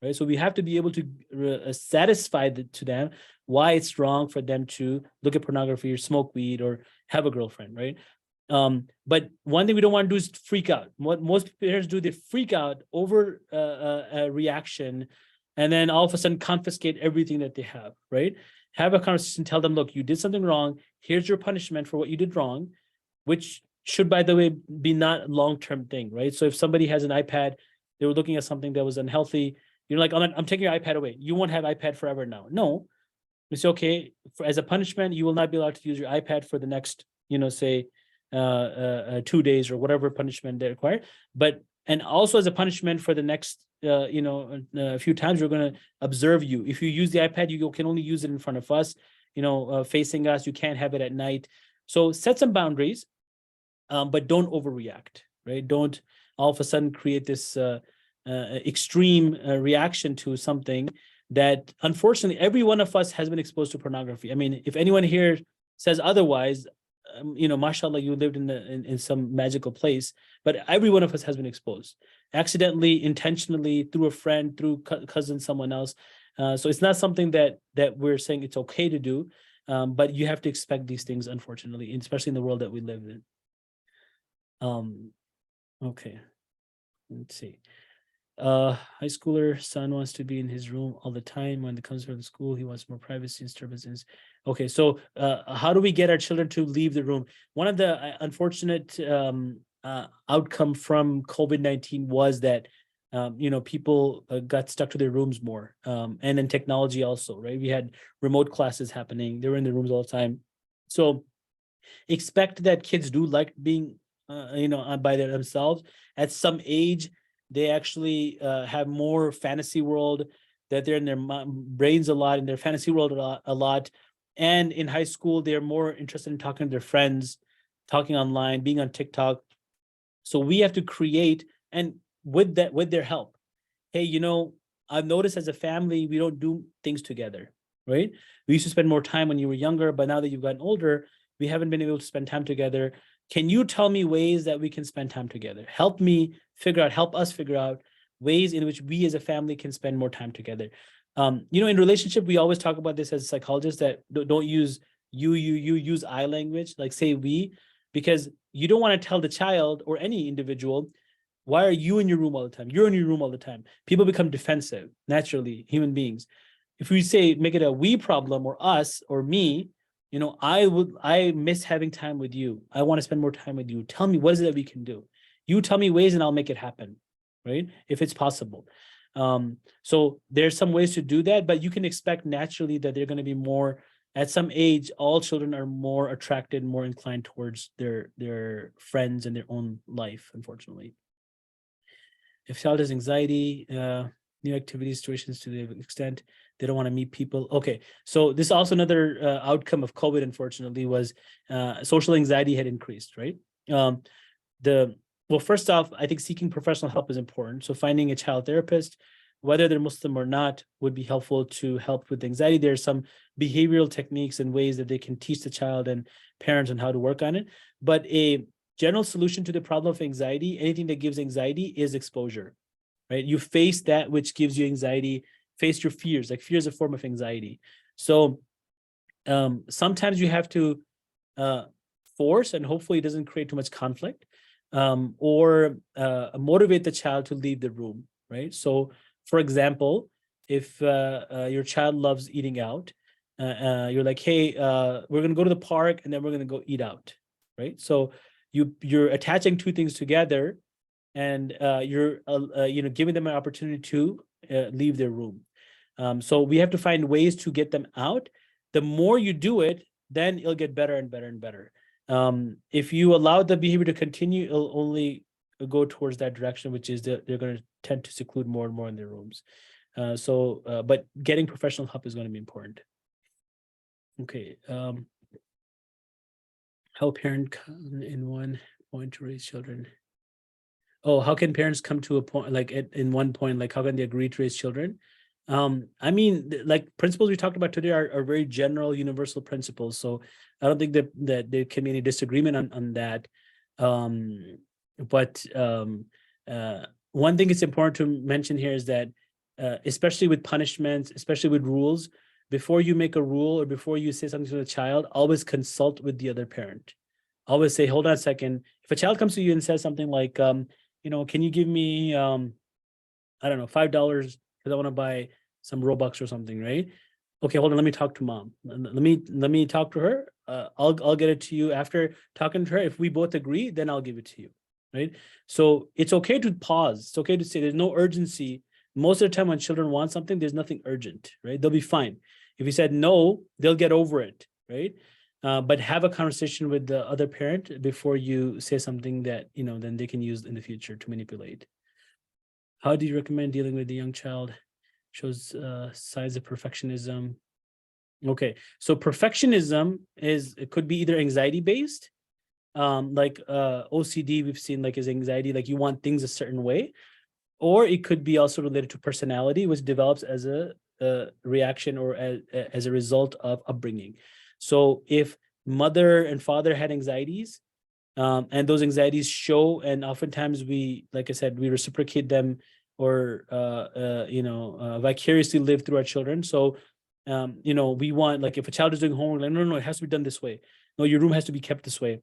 Right? So we have to be able to satisfy to them why it's wrong for them to look at pornography or smoke weed or have a girlfriend, right? But one thing we don't want to do is freak out. What most parents do, they freak out over a reaction, and then all of a sudden confiscate everything that they have, right? Have a conversation, tell them, look, you did something wrong. Here's your punishment for what you did wrong, which should, by the way, be not a long-term thing, right? So if somebody has an iPad, they were looking at something that was unhealthy, you're like, I'm taking your iPad away. You won't have iPad forever now. No, it's okay. As a punishment, you will not be allowed to use your iPad for the next, say, 2 days or whatever punishment they require. And also as a punishment for the next, a few times, we're going to observe you. If you use the iPad, you can only use it in front of us, facing us. You can't have it at night. So set some boundaries, but don't overreact, right? Don't all of a sudden create this extreme reaction to something that, unfortunately, every one of us has been exposed to pornography. I mean, if anyone here says otherwise, mashallah, you lived in some magical place, but every one of us has been exposed, accidentally, intentionally, through a friend, through cousin, someone else. So it's not something that we're saying it's okay to do, but you have to expect these things, unfortunately, especially in the world that we live in. Okay, let's see. High schooler son wants to be in his room all the time. When it comes from the school, he wants more privacy and disturbances. Okay, so how do we get our children to leave the room? One of the unfortunate outcome from COVID-19 was that people got stuck to their rooms more, and then technology also, right? We had remote classes happening. They were in their rooms all the time. So expect that kids do like being by themselves. At some age, they actually have more fantasy world, that they're in their brains a lot, in their fantasy world a lot. And in high school, they're more interested in talking to their friends, talking online, being on TikTok. So we have to create, and with their help, hey, I've noticed as a family, we don't do things together, right? We used to spend more time when you were younger, but now that you've gotten older, we haven't been able to spend time together. Can you tell me ways that we can spend time together? Help us figure out ways in which we as a family can spend more time together. In relationship, we always talk about this as psychologists, that don't use you, use I language, like say we, because you don't want to tell the child or any individual, why are you in your room all the time? You're in your room all the time. People become defensive, naturally, human beings. If we say, make it a we problem, or us or me, I miss having time with you. I want to spend more time with you. Tell me, what is it that we can do? You tell me ways and I'll make it happen, right? If it's possible. So there's some ways to do that, but you can expect naturally that they're going to be more, at some age, all children are more attracted, more inclined towards their friends and their own life, unfortunately. If child has anxiety, new activity situations to the extent they don't want to meet people. Okay, so this is also another outcome of COVID, unfortunately, was social anxiety had increased, right? Well, first off, I think seeking professional help is important. So finding a child therapist, whether they're Muslim or not, would be helpful to help with anxiety. There are some behavioral techniques and ways that they can teach the child and parents on how to work on it. But a general solution to the problem of anxiety, anything that gives anxiety, is exposure, right? You face that which gives you anxiety, face your fears. Like fear is a form of anxiety. So sometimes you have to force, and hopefully it doesn't create too much conflict, or motivate the child to leave the room, right? So, for example, if your child loves eating out, you're like, hey, we're gonna go to the park and then we're gonna go eat out, right? So you're attaching two things together, and you're giving them an opportunity to leave their room. So we have to find ways to get them out. The more you do it, then it'll get better and better and better. If you allow the behavior to continue, it'll only go towards that direction, which is that they're going to tend to seclude more and more in their rooms. But getting professional help is going to be important. Okay. How a parent come in one point to raise children? Oh, how can parents come to a point, like in one point, like how can they agree to raise children? I mean, like principles we talked about today are very general, universal principles. So I don't think that there can be any disagreement on that. But one thing it's important to mention here is that, especially with punishments, especially with rules, before you make a rule or before you say something to the child, always consult with the other parent. Always say, hold on a second. If a child comes to you and says something like, can you give me, I don't know, $5 because I want to buy some Robux or something, right? Okay, hold on. Let me talk to mom. Let me talk to her. I'll get it to you after talking to her. If we both agree, then I'll give it to you, right? So it's okay to pause. It's okay to say there's no urgency. Most of the time when children want something, there's nothing urgent, right? They'll be fine. If you said no, they'll get over it, right? But have a conversation with the other parent before you say something that, then they can use in the future to manipulate. How do you recommend dealing with the young child? Shows signs of perfectionism. Okay, so perfectionism it could be either anxiety based, like OCD we've seen like is anxiety, like you want things a certain way, or it could be also related to personality, which develops as a reaction or as a result of upbringing. So if mother and father had anxieties, and those anxieties show, and oftentimes we, like I said, we reciprocate them or vicariously live through our children. So we want, like if a child is doing homework, like no, it has to be done this way. No, your room has to be kept this way.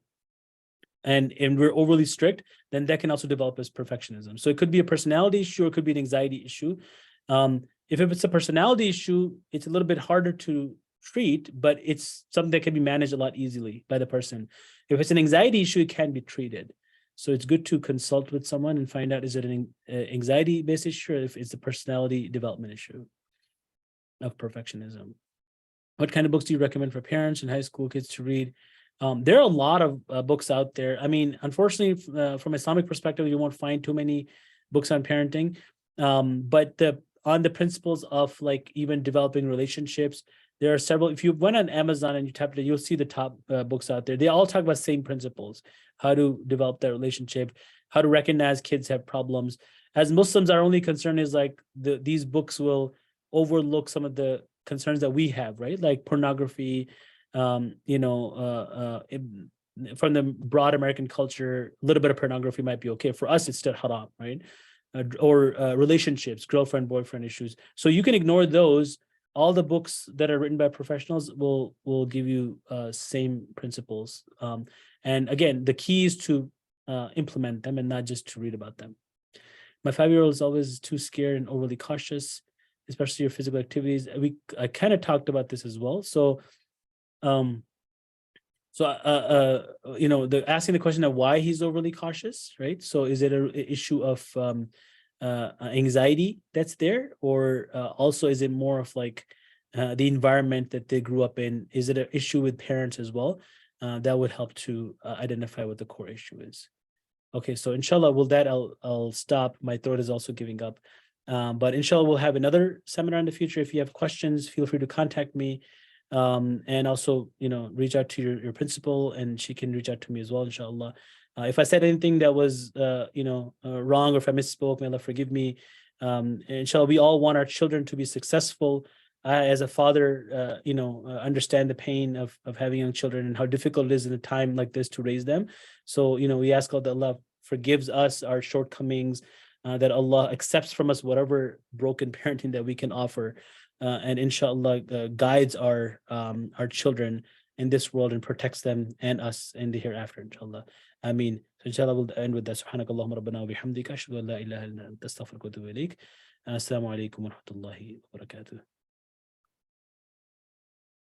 And we're overly strict, then that can also develop as perfectionism. So it could be a personality issue, or it could be an anxiety issue. If it's a personality issue, it's a little bit harder to treat, but it's something that can be managed a lot easily by the person. If it's an anxiety issue, it can be treated. So it's good to consult with someone and find out, is it an anxiety-based issue, or if it's a personality development issue of perfectionism. What kind of books do you recommend for parents and high school kids to read? There are a lot of books out there. I mean, unfortunately, from Islamic perspective, you won't find too many books on parenting. But on the principles of like even developing relationships, there are several. If you went on Amazon and you tapped it, you'll see the top books out there. They all talk about the same principles: how to develop that relationship, how to recognize kids have problems. As Muslims, our only concern is like these books will overlook some of the concerns that we have, right? Like pornography. From the broad American culture, a little bit of pornography might be okay. For us, it's still haram, right? Or relationships, girlfriend, boyfriend issues. So you can ignore those. All the books that are written by professionals will give you same principles. And again, the key is to implement them and not just to read about them. My 5-year-old is always too scared and overly cautious, especially your physical activities. I kind of talked about this as well. So asking the question of why he's overly cautious, right? So is it an issue of anxiety that's there, or also is it more of like the environment that they grew up in? Is it an issue with parents as well? That would help to identify what the core issue is. Okay, so inshallah, with that, I'll stop. My throat is also giving up. But inshallah, we'll have another seminar in the future. If you have questions, feel free to contact me. And also, reach out to your principal, and she can reach out to me as well, inshallah. If I said anything that was, wrong, or if I misspoke, may Allah forgive me. Inshallah, we all want our children to be successful. I, as a father, understand the pain of having young children and how difficult it is in a time like this to raise them. So, we ask God that Allah forgives us our shortcomings, that Allah accepts from us whatever broken parenting that we can offer, and inshallah guides our children in this world and protects them and us in the hereafter, inshallah. Ameen. So inshallah we'll end with that. Subhanakallahumma rabbana wa bihamdika ashhadu an la ilaha illa anta astaghfiruka wa atubu ilaik. Assalamu alaikum wa rahmatullahi wa barakatuh.